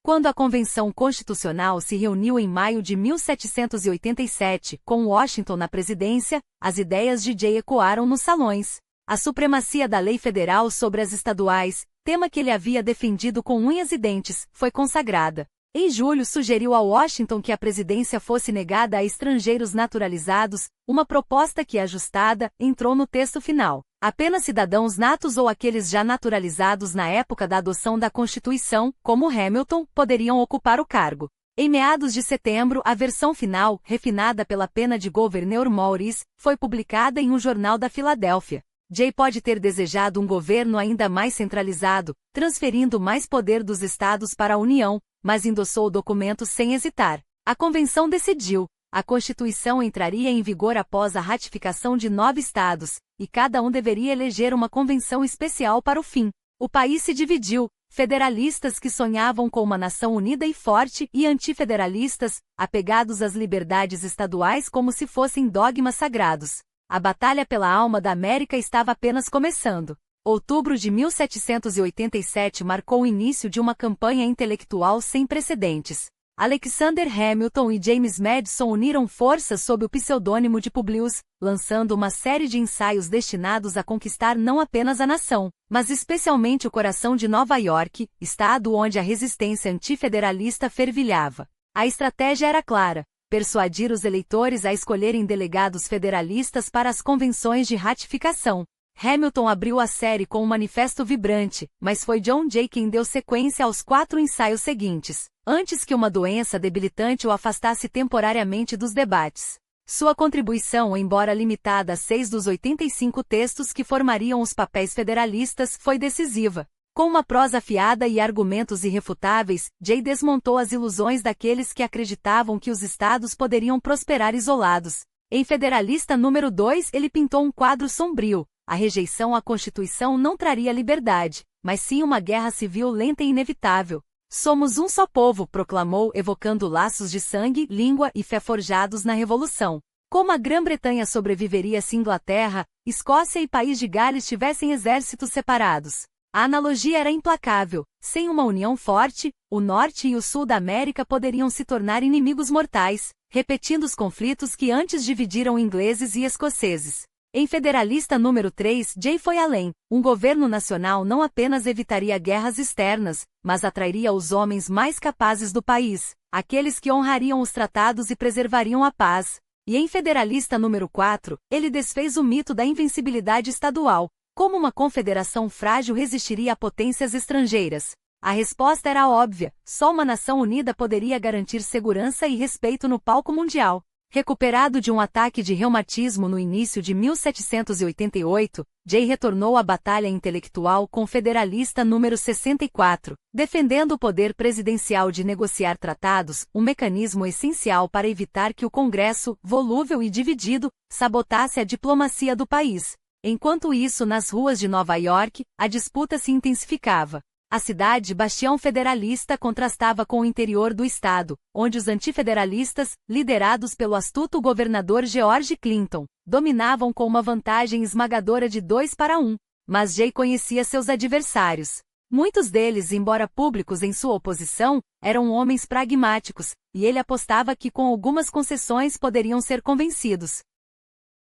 Quando a Convenção Constitucional se reuniu em maio de 1787, com Washington na presidência, as ideias de Jay ecoaram nos salões. A supremacia da lei federal sobre as estaduais, tema que ele havia defendido com unhas e dentes, foi consagrada. Em julho, sugeriu a Washington que a presidência fosse negada a estrangeiros naturalizados, uma proposta que, ajustada, entrou no texto final. Apenas cidadãos natos ou aqueles já naturalizados na época da adoção da Constituição, como Hamilton, poderiam ocupar o cargo. Em meados de setembro, a versão final, refinada pela pena de Gouverneur Morris, foi publicada em um jornal da Filadélfia. Jay pode ter desejado um governo ainda mais centralizado, transferindo mais poder dos estados para a União, mas endossou o documento sem hesitar. A convenção decidiu. A Constituição entraria em vigor após a ratificação de 9 estados, e cada um deveria eleger uma convenção especial para o fim. O país se dividiu, federalistas que sonhavam com uma nação unida e forte e antifederalistas, apegados às liberdades estaduais como se fossem dogmas sagrados. A batalha pela alma da América estava apenas começando. Outubro de 1787 marcou o início de uma campanha intelectual sem precedentes. Alexander Hamilton e James Madison uniram forças sob o pseudônimo de Publius, lançando uma série de ensaios destinados a conquistar não apenas a nação, mas especialmente o coração de Nova York, estado onde a resistência antifederalista fervilhava. A estratégia era clara: persuadir os eleitores a escolherem delegados federalistas para as convenções de ratificação. Hamilton abriu a série com um manifesto vibrante, mas foi John Jay quem deu sequência aos 4 ensaios seguintes, antes que uma doença debilitante o afastasse temporariamente dos debates. Sua contribuição, embora limitada a 6 dos 85 textos que formariam os papéis federalistas, foi decisiva. Com uma prosa afiada e argumentos irrefutáveis, Jay desmontou as ilusões daqueles que acreditavam que os estados poderiam prosperar isolados. Em Federalista número 2, ele pintou um quadro sombrio. A rejeição à Constituição não traria liberdade, mas sim uma guerra civil lenta e inevitável. Somos um só povo, proclamou, evocando laços de sangue, língua e fé forjados na Revolução. Como a Grã-Bretanha sobreviveria se Inglaterra, Escócia e País de Gales tivessem exércitos separados? A analogia era implacável. Sem uma união forte, o Norte e o Sul da América poderiam se tornar inimigos mortais, repetindo os conflitos que antes dividiram ingleses e escoceses. Em Federalista número 3, Jay foi além. Um governo nacional não apenas evitaria guerras externas, mas atrairia os homens mais capazes do país, aqueles que honrariam os tratados e preservariam a paz. E em Federalista número 4, ele desfez o mito da invencibilidade estadual. Como uma confederação frágil resistiria a potências estrangeiras? A resposta era óbvia: só uma nação unida poderia garantir segurança e respeito no palco mundial. Recuperado de um ataque de reumatismo no início de 1788, Jay retornou à batalha intelectual com Federalista número 64, defendendo o poder presidencial de negociar tratados, um mecanismo essencial para evitar que o Congresso, volúvel e dividido, sabotasse a diplomacia do país. Enquanto isso, nas ruas de Nova York, a disputa se intensificava. A cidade bastião federalista contrastava com o interior do estado, onde os antifederalistas, liderados pelo astuto governador George Clinton, dominavam com uma vantagem esmagadora de 2-1. Mas Jay conhecia seus adversários. Muitos deles, embora públicos em sua oposição, eram homens pragmáticos, e ele apostava que com algumas concessões poderiam ser convencidos.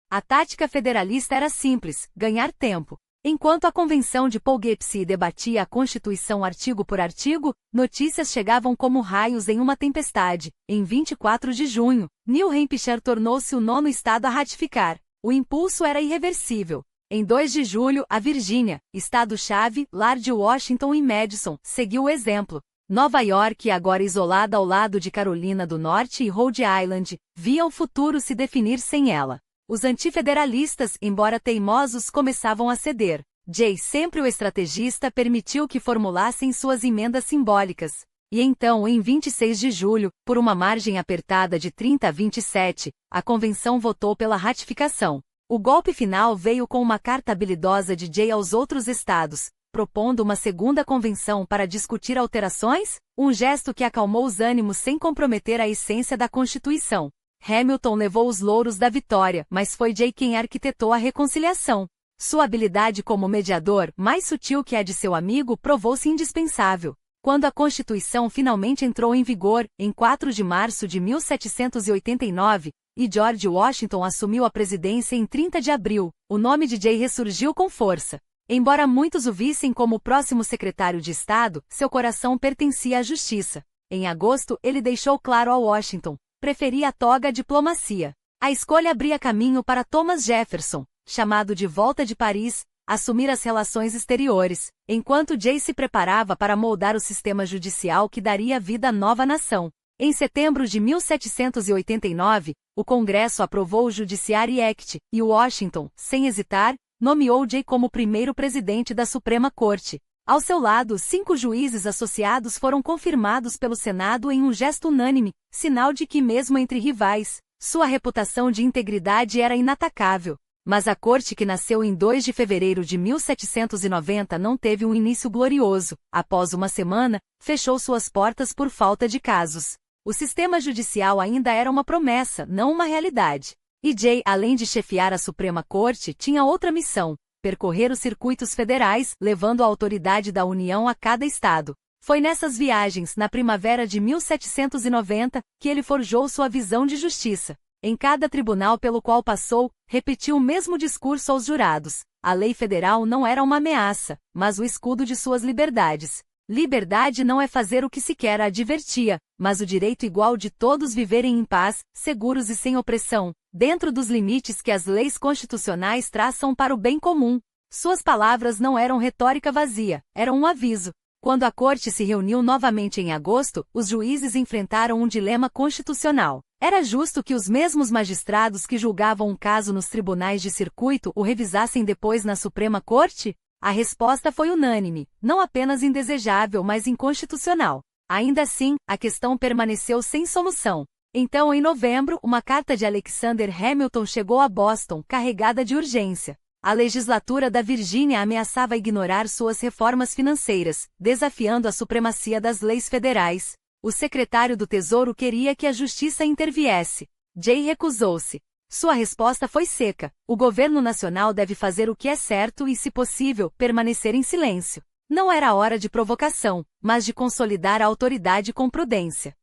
A tática federalista era simples: ganhar tempo. Enquanto a convenção de Poughkeepsie debatia a Constituição artigo por artigo, notícias chegavam como raios em uma tempestade. Em 24 de junho, New Hampshire tornou-se o 9º estado a ratificar. O impulso era irreversível. Em 2 de julho, a Virgínia, estado-chave, lar de Washington e Madison, seguiu o exemplo. Nova York, agora isolada ao lado de Carolina do Norte e Rhode Island, via o futuro se definir sem ela. Os antifederalistas, embora teimosos, começavam a ceder. Jay, sempre o estrategista, permitiu que formulassem suas emendas simbólicas. E então, em 26 de julho, por uma margem apertada de 30-27, a convenção votou pela ratificação. O golpe final veio com uma carta habilidosa de Jay aos outros estados, propondo uma segunda convenção para discutir alterações, um gesto que acalmou os ânimos sem comprometer a essência da Constituição. Hamilton levou os louros da vitória, mas foi Jay quem arquitetou a reconciliação. Sua habilidade como mediador, mais sutil que a de seu amigo, provou-se indispensável. Quando a Constituição finalmente entrou em vigor, em 4 de março de 1789, e George Washington assumiu a presidência em 30 de abril, o nome de Jay ressurgiu com força. Embora muitos o vissem como o próximo secretário de Estado, seu coração pertencia à justiça. Em agosto, ele deixou claro a Washington: preferia a toga à diplomacia. A escolha abria caminho para Thomas Jefferson, chamado de volta de Paris, assumir as relações exteriores, enquanto Jay se preparava para moldar o sistema judicial que daria vida à nova nação. Em setembro de 1789, o Congresso aprovou o Judiciary Act, e Washington, sem hesitar, nomeou Jay como primeiro presidente da Suprema Corte. Ao seu lado, 5 juízes associados foram confirmados pelo Senado em um gesto unânime, sinal de que, mesmo entre rivais, sua reputação de integridade era inatacável. Mas a corte, que nasceu em 2 de fevereiro de 1790, não teve um início glorioso. Após uma semana, fechou suas portas por falta de casos. O sistema judicial ainda era uma promessa, não uma realidade. E Jay, além de chefiar a Suprema Corte, tinha outra missão: percorrer os circuitos federais, levando a autoridade da União a cada estado. Foi nessas viagens, na primavera de 1790, que ele forjou sua visão de justiça. Em cada tribunal pelo qual passou, repetiu o mesmo discurso aos jurados: a lei federal não era uma ameaça, mas o escudo de suas liberdades. Liberdade não é fazer o que se quer, advertia, mas o direito igual de todos viverem em paz, seguros e sem opressão, dentro dos limites que as leis constitucionais traçam para o bem comum. Suas palavras não eram retórica vazia, eram um aviso. Quando a corte se reuniu novamente em agosto, os juízes enfrentaram um dilema constitucional. Era justo que os mesmos magistrados que julgavam um caso nos tribunais de circuito o revisassem depois na Suprema Corte? A resposta foi unânime: não apenas indesejável, mas inconstitucional. Ainda assim, a questão permaneceu sem solução. Então, em novembro, uma carta de Alexander Hamilton chegou a Boston, carregada de urgência. A legislatura da Virgínia ameaçava ignorar suas reformas financeiras, desafiando a supremacia das leis federais. O secretário do Tesouro queria que a justiça interviesse. Jay recusou-se. Sua resposta foi seca: o governo nacional deve fazer o que é certo e, se possível, permanecer em silêncio. Não era hora de provocação, mas de consolidar a autoridade com prudência.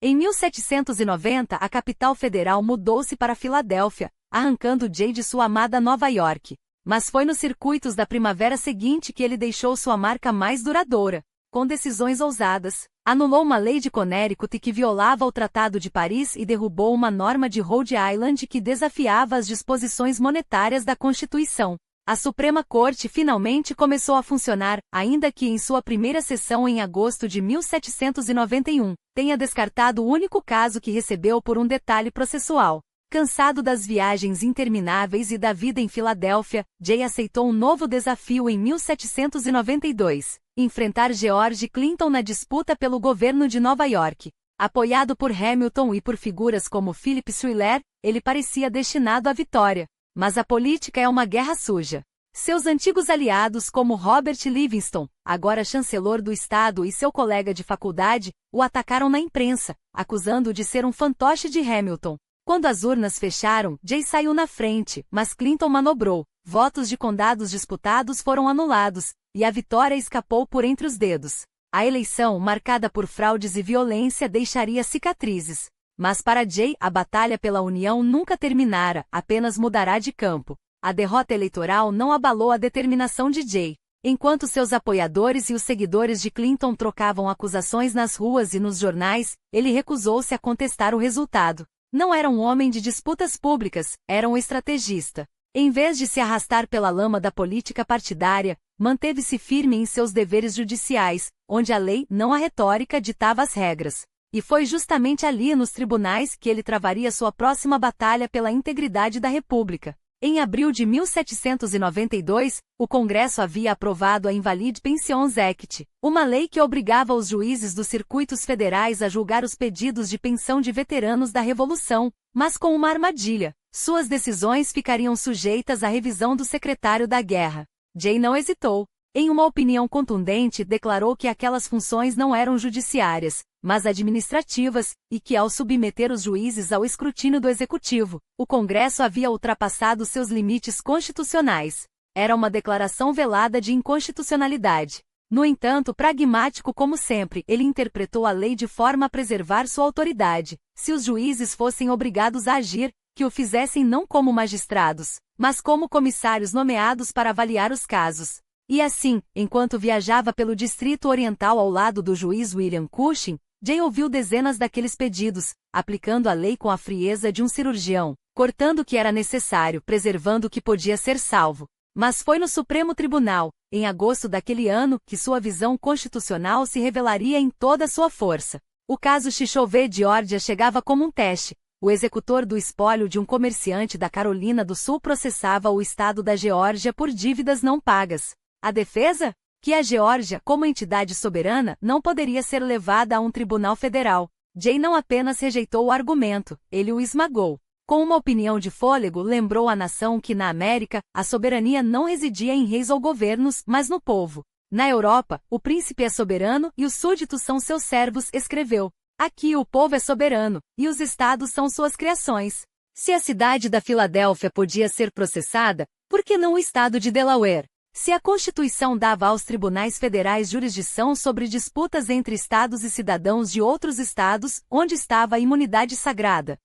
Em 1790, a capital federal mudou-se para Filadélfia, arrancando Jay de sua amada Nova York. Mas foi nos circuitos da primavera seguinte que ele deixou sua marca mais duradoura. Com decisões ousadas, anulou uma lei de Connecticut que violava o Tratado de Paris e derrubou uma norma de Rhode Island que desafiava as disposições monetárias da Constituição. A Suprema Corte finalmente começou a funcionar, ainda que em sua primeira sessão em agosto de 1791, tenha descartado o único caso que recebeu por um detalhe processual. Cansado das viagens intermináveis e da vida em Filadélfia, Jay aceitou um novo desafio em 1792, enfrentar George Clinton na disputa pelo governo de Nova York. Apoiado por Hamilton e por figuras como Philip Schuyler, ele parecia destinado à vitória. Mas a política é uma guerra suja. Seus antigos aliados como Robert Livingston, agora chancelor do estado, e seu colega de faculdade, o atacaram na imprensa, acusando-o de ser um fantoche de Hamilton. Quando as urnas fecharam, Jay saiu na frente, mas Clinton manobrou. Votos de condados disputados foram anulados, e a vitória escapou por entre os dedos. A eleição, marcada por fraudes e violência, deixaria cicatrizes. Mas para Jay, a batalha pela União nunca terminara, apenas mudará de campo. A derrota eleitoral não abalou a determinação de Jay. Enquanto seus apoiadores e os seguidores de Clinton trocavam acusações nas ruas e nos jornais, ele recusou-se a contestar o resultado. Não era um homem de disputas públicas, era um estrategista. Em vez de se arrastar pela lama da política partidária, manteve-se firme em seus deveres judiciais, onde a lei, não a retórica, ditava as regras. E foi justamente ali, nos tribunais, que ele travaria sua próxima batalha pela integridade da República. Em abril de 1792, o Congresso havia aprovado a Invalid Pensions Act, uma lei que obrigava os juízes dos circuitos federais a julgar os pedidos de pensão de veteranos da Revolução, mas com uma armadilha: suas decisões ficariam sujeitas à revisão do secretário da Guerra. Jay não hesitou. Em uma opinião contundente, declarou que aquelas funções não eram judiciárias, mas administrativas, e que ao submeter os juízes ao escrutínio do Executivo, o Congresso havia ultrapassado seus limites constitucionais. Era uma declaração velada de inconstitucionalidade. No entanto, pragmático como sempre, ele interpretou a lei de forma a preservar sua autoridade. Se os juízes fossem obrigados a agir, que o fizessem não como magistrados, mas como comissários nomeados para avaliar os casos. E assim, enquanto viajava pelo Distrito Oriental ao lado do juiz William Cushing, Jay ouviu dezenas daqueles pedidos, aplicando a lei com a frieza de um cirurgião, cortando o que era necessário, preservando o que podia ser salvo. Mas foi no Supremo Tribunal, em agosto daquele ano, que sua visão constitucional se revelaria em toda sua força. O caso Chichovee Georgia chegava como um teste. O executor do espólio de um comerciante da Carolina do Sul processava o estado da Geórgia por dívidas não pagas. A defesa? Que a Geórgia, como entidade soberana, não poderia ser levada a um tribunal federal. Jay não apenas rejeitou o argumento, ele o esmagou. Com uma opinião de fôlego, lembrou à nação que na América, a soberania não residia em reis ou governos, mas no povo. Na Europa, o príncipe é soberano e os súditos são seus servos, escreveu. Aqui o povo é soberano, e os estados são suas criações. Se a cidade da Filadélfia podia ser processada, por que não o estado de Delaware? Se a Constituição dava aos tribunais federais jurisdição sobre disputas entre estados e cidadãos de outros estados, onde estava a imunidade sagrada?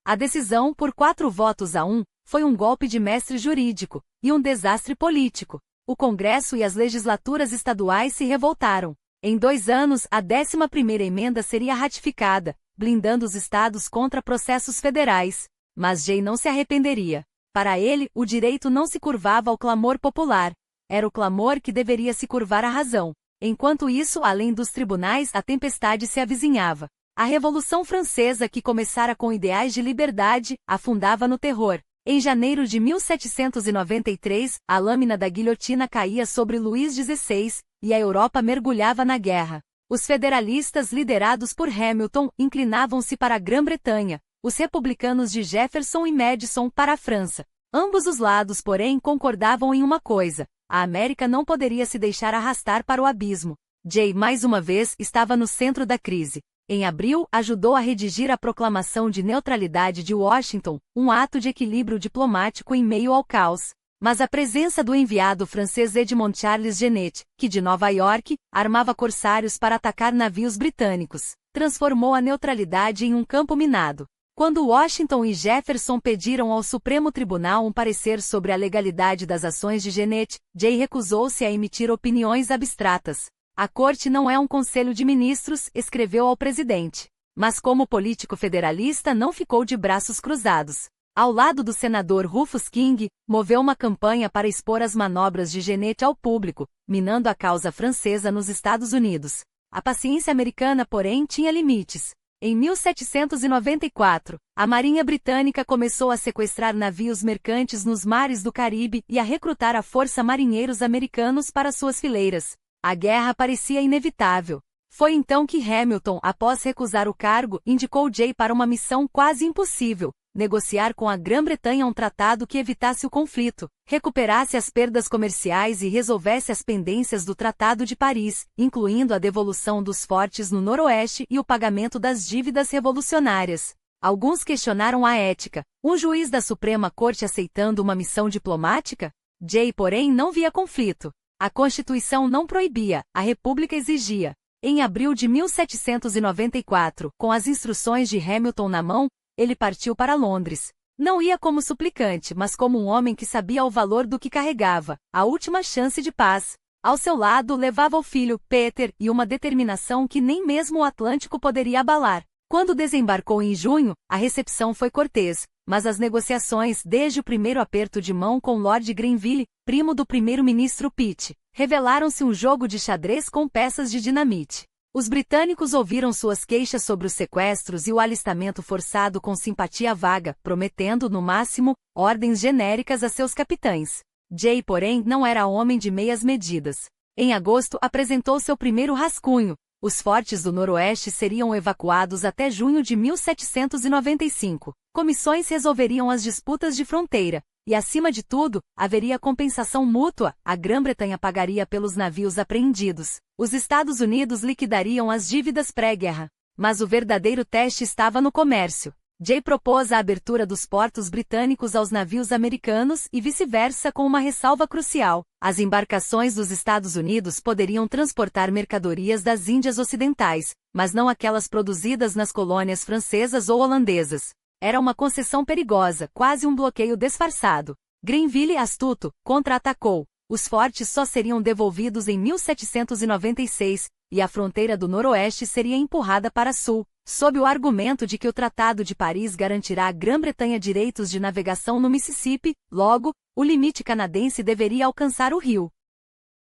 A decisão, por 4-1, foi um golpe de mestre jurídico, e um desastre político. O Congresso e as legislaturas estaduais se revoltaram. Em 2 anos, a 11ª emenda seria ratificada, blindando os estados contra processos federais. Mas Jay não se arrependeria. Para ele, o direito não se curvava ao clamor popular. Era o clamor que deveria se curvar à razão. Enquanto isso, além dos tribunais, a tempestade se avizinhava. A Revolução Francesa, que começara com ideais de liberdade, afundava no terror. Em janeiro de 1793, a lâmina da guilhotina caía sobre Luís XVI, e a Europa mergulhava na guerra. Os federalistas, liderados por Hamilton, inclinavam-se para a Grã-Bretanha, os republicanos de Jefferson e Madison para a França. Ambos os lados, porém, concordavam em uma coisa: a América não poderia se deixar arrastar para o abismo. Jay, mais uma vez, estava no centro da crise. Em abril, ajudou a redigir a Proclamação de Neutralidade de Washington, um ato de equilíbrio diplomático em meio ao caos. Mas a presença do enviado francês Edmond Charles Genet, que de Nova York, armava corsários para atacar navios britânicos, transformou a neutralidade em um campo minado. Quando Washington e Jefferson pediram ao Supremo Tribunal um parecer sobre a legalidade das ações de Genet, Jay recusou-se a emitir opiniões abstratas. A corte não é um conselho de ministros, escreveu ao presidente. Mas como político federalista não ficou de braços cruzados. Ao lado do senador Rufus King, moveu uma campanha para expor as manobras de Genet ao público, minando a causa francesa nos Estados Unidos. A paciência americana, porém, tinha limites. Em 1794, a Marinha Britânica começou a sequestrar navios mercantes nos mares do Caribe e a recrutar à força marinheiros americanos para suas fileiras. A guerra parecia inevitável. Foi então que Hamilton, após recusar o cargo, indicou Jay para uma missão quase impossível: negociar com a Grã-Bretanha um tratado que evitasse o conflito, recuperasse as perdas comerciais e resolvesse as pendências do Tratado de Paris, incluindo a devolução dos fortes no Noroeste e o pagamento das dívidas revolucionárias. Alguns questionaram a ética. Um juiz da Suprema Corte aceitando uma missão diplomática? Jay, porém, não via conflito. A Constituição não proibia, a República exigia. Em abril de 1794, com as instruções de Hamilton na mão, ele partiu para Londres. Não ia como suplicante, mas como um homem que sabia o valor do que carregava, a última chance de paz. Ao seu lado levava o filho, Peter, e uma determinação que nem mesmo o Atlântico poderia abalar. Quando desembarcou em junho, a recepção foi cortês, mas as negociações, desde o primeiro aperto de mão com Lord Grenville, primo do primeiro-ministro Pitt, revelaram-se um jogo de xadrez com peças de dinamite. Os britânicos ouviram suas queixas sobre os sequestros e o alistamento forçado com simpatia vaga, prometendo, no máximo, ordens genéricas a seus capitães. Jay, porém, não era homem de meias medidas. Em agosto, apresentou seu primeiro rascunho. Os fortes do Noroeste seriam evacuados até junho de 1795. Comissões resolveriam as disputas de fronteira. E, acima de tudo, haveria compensação mútua. A Grã-Bretanha pagaria pelos navios apreendidos. Os Estados Unidos liquidariam as dívidas pré-guerra. Mas o verdadeiro teste estava no comércio. Jay propôs a abertura dos portos britânicos aos navios americanos e vice-versa, com uma ressalva crucial: as embarcações dos Estados Unidos poderiam transportar mercadorias das Índias Ocidentais, mas não aquelas produzidas nas colônias francesas ou holandesas. Era uma concessão perigosa, quase um bloqueio disfarçado. Grenville, astuto, contra-atacou. Os fortes só seriam devolvidos em 1796, e a fronteira do noroeste seria empurrada para sul, sob o argumento de que o Tratado de Paris garantirá à Grã-Bretanha direitos de navegação no Mississippi, logo, o limite canadense deveria alcançar o rio.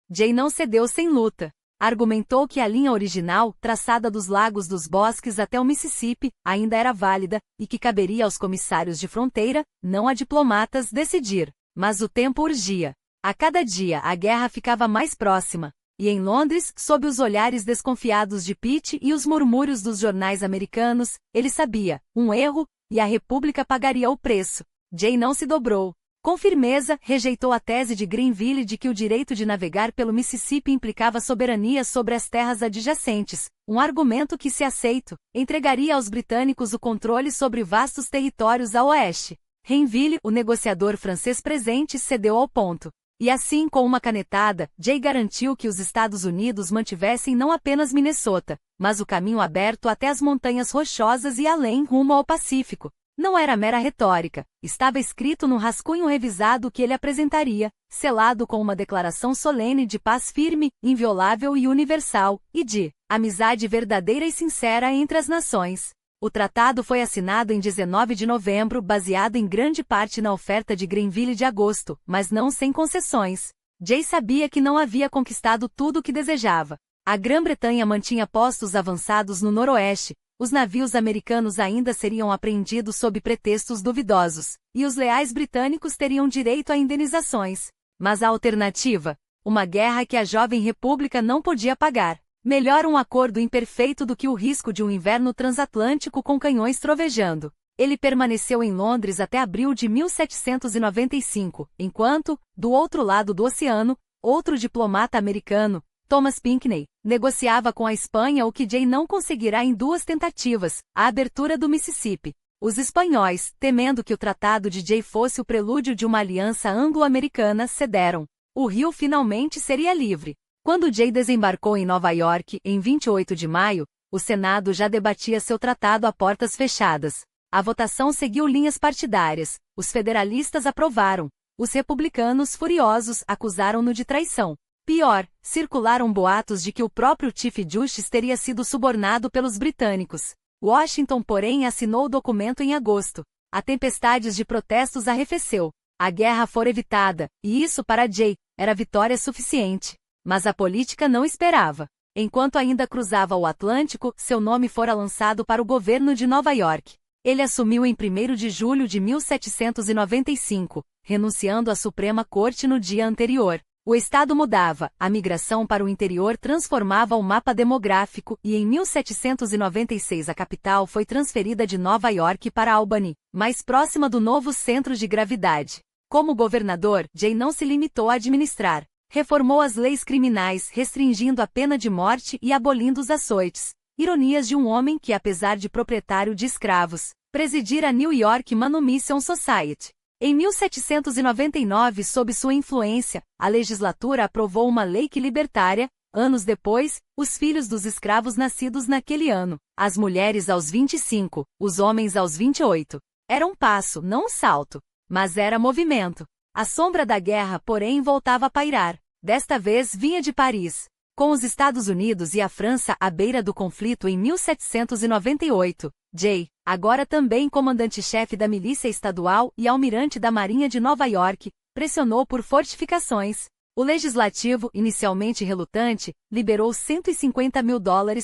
Jay não cedeu sem luta. Argumentou que a linha original, traçada dos Lagos dos Bosques até o Mississippi, ainda era válida, e que caberia aos comissários de fronteira, não a diplomatas, decidir. Mas o tempo urgia. A cada dia a guerra ficava mais próxima. E em Londres, sob os olhares desconfiados de Pitt e os murmúrios dos jornais americanos, ele sabia, um erro, e a República pagaria o preço. Jay não se dobrou. Com firmeza, rejeitou a tese de Grenville de que o direito de navegar pelo Mississippi implicava soberania sobre as terras adjacentes, um argumento que, se aceito, entregaria aos britânicos o controle sobre vastos territórios a oeste. Grenville, o negociador francês presente, cedeu ao ponto. E assim, com uma canetada, Jay garantiu que os Estados Unidos mantivessem não apenas Minnesota, mas o caminho aberto até as Montanhas Rochosas e além rumo ao Pacífico. Não era mera retórica, estava escrito no rascunho revisado que ele apresentaria, selado com uma declaração solene de paz firme, inviolável e universal, e de amizade verdadeira e sincera entre as nações. O tratado foi assinado em 19 de novembro, baseado em grande parte na oferta de Grenville de agosto, mas não sem concessões. Jay sabia que não havia conquistado tudo o que desejava. A Grã-Bretanha mantinha postos avançados no noroeste, os navios americanos ainda seriam apreendidos sob pretextos duvidosos, e os leais britânicos teriam direito a indenizações. Mas a alternativa? Uma guerra que a jovem república não podia pagar. Melhor um acordo imperfeito do que o risco de um inverno transatlântico com canhões trovejando. Ele permaneceu em Londres até abril de 1795, enquanto, do outro lado do oceano, outro diplomata americano, Thomas Pinckney, negociava com a Espanha o que Jay não conseguirá em 2 tentativas, a abertura do Mississippi. Os espanhóis, temendo que o tratado de Jay fosse o prelúdio de uma aliança anglo-americana, cederam. O rio finalmente seria livre. Quando Jay desembarcou em Nova York, em 28 de maio, o Senado já debatia seu tratado a portas fechadas. A votação seguiu linhas partidárias. Os federalistas aprovaram. Os republicanos, furiosos, acusaram-no de traição. Pior, circularam boatos de que o próprio Chief Justice teria sido subornado pelos britânicos. Washington, porém, assinou o documento em agosto. A tempestade de protestos arrefeceu. A guerra fora evitada, e isso para Jay era vitória suficiente. Mas a política não esperava. Enquanto ainda cruzava o Atlântico, seu nome fora lançado para o governo de Nova York. Ele assumiu em 1º de julho de 1795, renunciando à Suprema Corte no dia anterior. O estado mudava, a migração para o interior transformava o mapa demográfico e em 1796 a capital foi transferida de Nova York para Albany, mais próxima do novo centro de gravidade. Como governador, Jay não se limitou a administrar. Reformou as leis criminais, restringindo a pena de morte e abolindo os açoites. Ironias de um homem que, apesar de proprietário de escravos, presidira a New York Manumission Society. Em 1799, sob sua influência, a legislatura aprovou uma lei que libertaria, anos depois, os filhos dos escravos nascidos naquele ano, as mulheres aos 25, os homens aos 28. Era um passo, não um salto, mas era movimento. A sombra da guerra, porém, voltava a pairar. Desta vez vinha de Paris. Com os Estados Unidos e a França à beira do conflito em 1798, Jay, agora também comandante-chefe da milícia estadual e almirante da Marinha de Nova York, pressionou por fortificações. O legislativo, inicialmente relutante, liberou $150 mil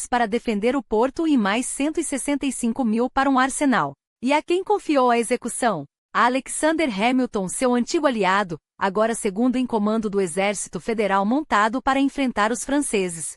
para defender o porto e mais 165 mil para um arsenal. E a quem confiou a execução? A Alexander Hamilton, seu antigo aliado, agora segundo em comando do Exército Federal montado para enfrentar os franceses.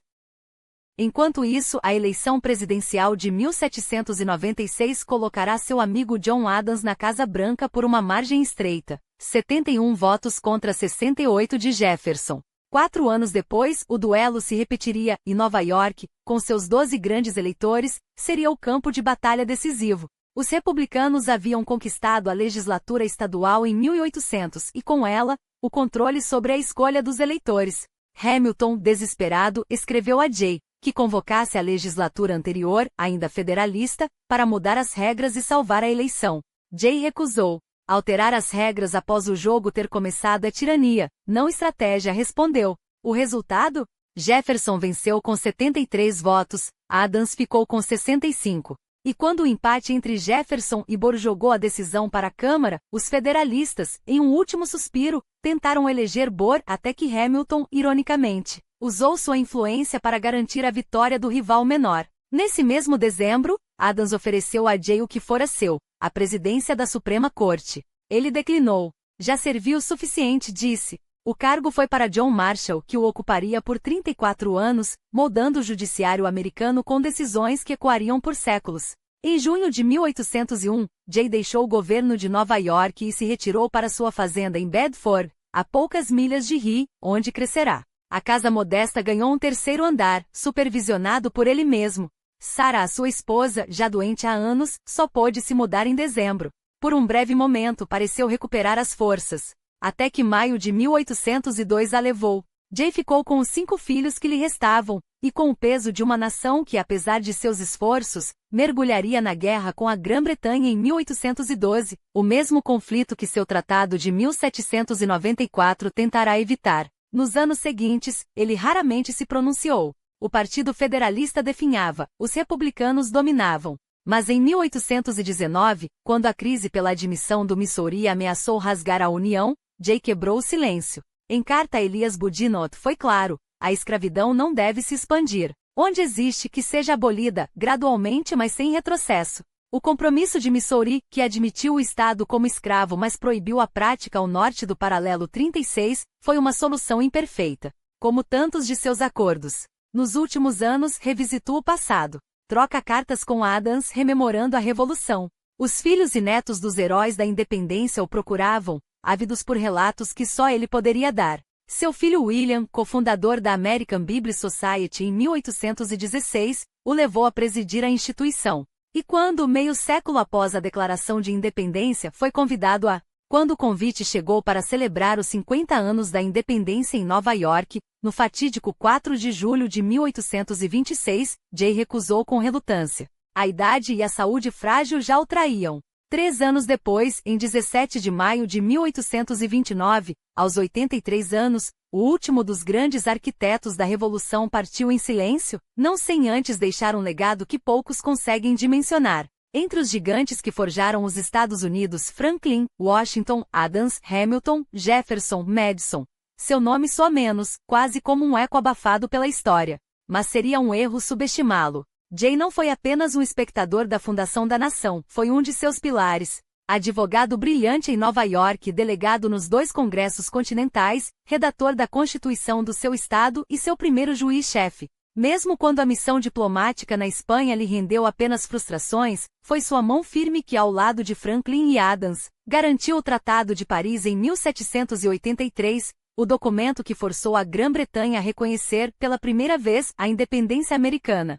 Enquanto isso, a eleição presidencial de 1796 colocará seu amigo John Adams na Casa Branca por uma margem estreita, 71 votos contra 68 de Jefferson. 4 anos depois, o duelo se repetiria, e Nova York, com seus 12 grandes eleitores, seria o campo de batalha decisivo. Os republicanos haviam conquistado a legislatura estadual em 1800 e, com ela, o controle sobre a escolha dos eleitores. Hamilton, desesperado, escreveu a Jay que convocasse a legislatura anterior, ainda federalista, para mudar as regras e salvar a eleição. Jay recusou. Alterar as regras após o jogo ter começado é tirania, não estratégia, respondeu. O resultado? Jefferson venceu com 73 votos, Adams ficou com 65. E quando o empate entre Jefferson e Burr jogou a decisão para a Câmara, os federalistas, em um último suspiro, tentaram eleger Burr até que Hamilton, ironicamente, usou sua influência para garantir a vitória do rival menor. Nesse mesmo dezembro, Adams ofereceu a Jay o que fora seu, a presidência da Suprema Corte. Ele declinou. Já serviu o suficiente, disse. O cargo foi para John Marshall, que o ocuparia por 34 anos, moldando o judiciário americano com decisões que ecoariam por séculos. Em junho de 1801, Jay deixou o governo de Nova York e se retirou para sua fazenda em Bedford, a poucas milhas de Rye, onde crescerá. A casa modesta ganhou um terceiro andar, supervisionado por ele mesmo. Sarah, a sua esposa, já doente há anos, só pôde se mudar em dezembro. Por um breve momento pareceu recuperar as forças. Até que maio de 1802 a levou. Jay ficou com os 5 filhos que lhe restavam, e com o peso de uma nação que, apesar de seus esforços, mergulharia na guerra com a Grã-Bretanha em 1812, o mesmo conflito que seu tratado de 1794 tentará evitar. Nos anos seguintes, ele raramente se pronunciou. O Partido Federalista definhava, os republicanos dominavam. Mas em 1819, quando a crise pela admissão do Missouri ameaçou rasgar a União, Jay quebrou o silêncio. Em carta a Elias Boudinot foi claro, a escravidão não deve se expandir. Onde existe, que seja abolida, gradualmente mas sem retrocesso. O compromisso de Missouri, que admitiu o Estado como escravo mas proibiu a prática ao norte do paralelo 36, foi uma solução imperfeita. Como tantos de seus acordos. Nos últimos anos, revisitou o passado. Troca cartas com Adams rememorando a Revolução. Os filhos e netos dos heróis da independência o procuravam, ávidos por relatos que só ele poderia dar. Seu filho William, cofundador da American Bible Society em 1816, o levou a presidir a instituição. E quando, meio século após a Declaração de Independência, foi convidado a... Quando o convite chegou para celebrar os 50 anos da independência em Nova York, no fatídico 4 de julho de 1826, Jay recusou com relutância. A idade e a saúde frágil já o traíam. 3 anos depois, em 17 de maio de 1829, aos 83 anos, o último dos grandes arquitetos da Revolução partiu em silêncio, não sem antes deixar um legado que poucos conseguem dimensionar. Entre os gigantes que forjaram os Estados Unidos, Franklin, Washington, Adams, Hamilton, Jefferson, Madison. Seu nome soa menos, quase como um eco abafado pela história. Mas seria um erro subestimá-lo. Jay não foi apenas um espectador da fundação da nação, foi um de seus pilares. Advogado brilhante em Nova York, delegado nos 2 congressos continentais, redator da Constituição do seu estado e seu primeiro juiz-chefe. Mesmo quando a missão diplomática na Espanha lhe rendeu apenas frustrações, foi sua mão firme que, ao lado de Franklin e Adams, garantiu o Tratado de Paris em 1783, o documento que forçou a Grã-Bretanha a reconhecer, pela primeira vez, a independência americana.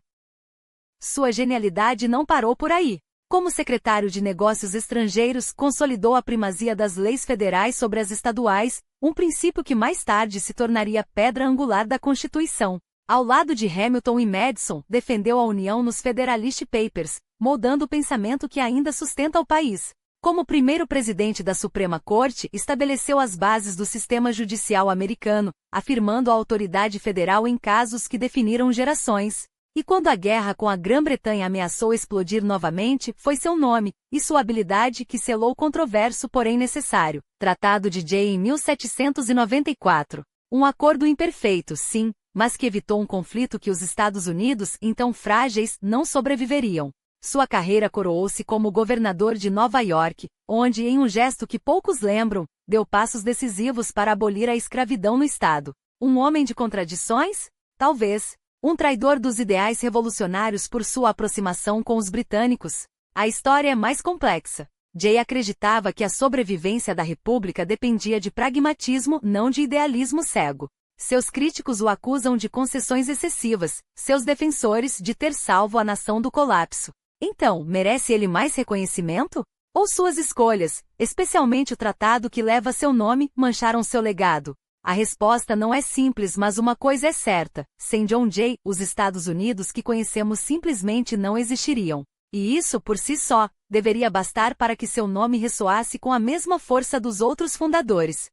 Sua genialidade não parou por aí. Como secretário de Negócios Estrangeiros, consolidou a primazia das leis federais sobre as estaduais, um princípio que mais tarde se tornaria pedra angular da Constituição. Ao lado de Hamilton e Madison, defendeu a União nos Federalist Papers, moldando o pensamento que ainda sustenta o país. Como primeiro presidente da Suprema Corte, estabeleceu as bases do sistema judicial americano, afirmando a autoridade federal em casos que definiram gerações. E quando a guerra com a Grã-Bretanha ameaçou explodir novamente, foi seu nome, e sua habilidade que selou o controverso porém necessário Tratado de Jay em 1794. Um acordo imperfeito, sim, mas que evitou um conflito que os Estados Unidos, então frágeis, não sobreviveriam. Sua carreira coroou-se como governador de Nova York, onde, em um gesto que poucos lembram, deu passos decisivos para abolir a escravidão no estado. Um homem de contradições? Talvez. Um traidor dos ideais revolucionários por sua aproximação com os britânicos. A história é mais complexa. Jay acreditava que a sobrevivência da República dependia de pragmatismo, não de idealismo cego. Seus críticos o acusam de concessões excessivas, seus defensores de ter salvo a nação do colapso. Então, merece ele mais reconhecimento? Ou suas escolhas, especialmente o tratado que leva seu nome, mancharam seu legado? A resposta não é simples, mas uma coisa é certa: sem John Jay, os Estados Unidos que conhecemos simplesmente não existiriam. E isso, por si só, deveria bastar para que seu nome ressoasse com a mesma força dos outros fundadores.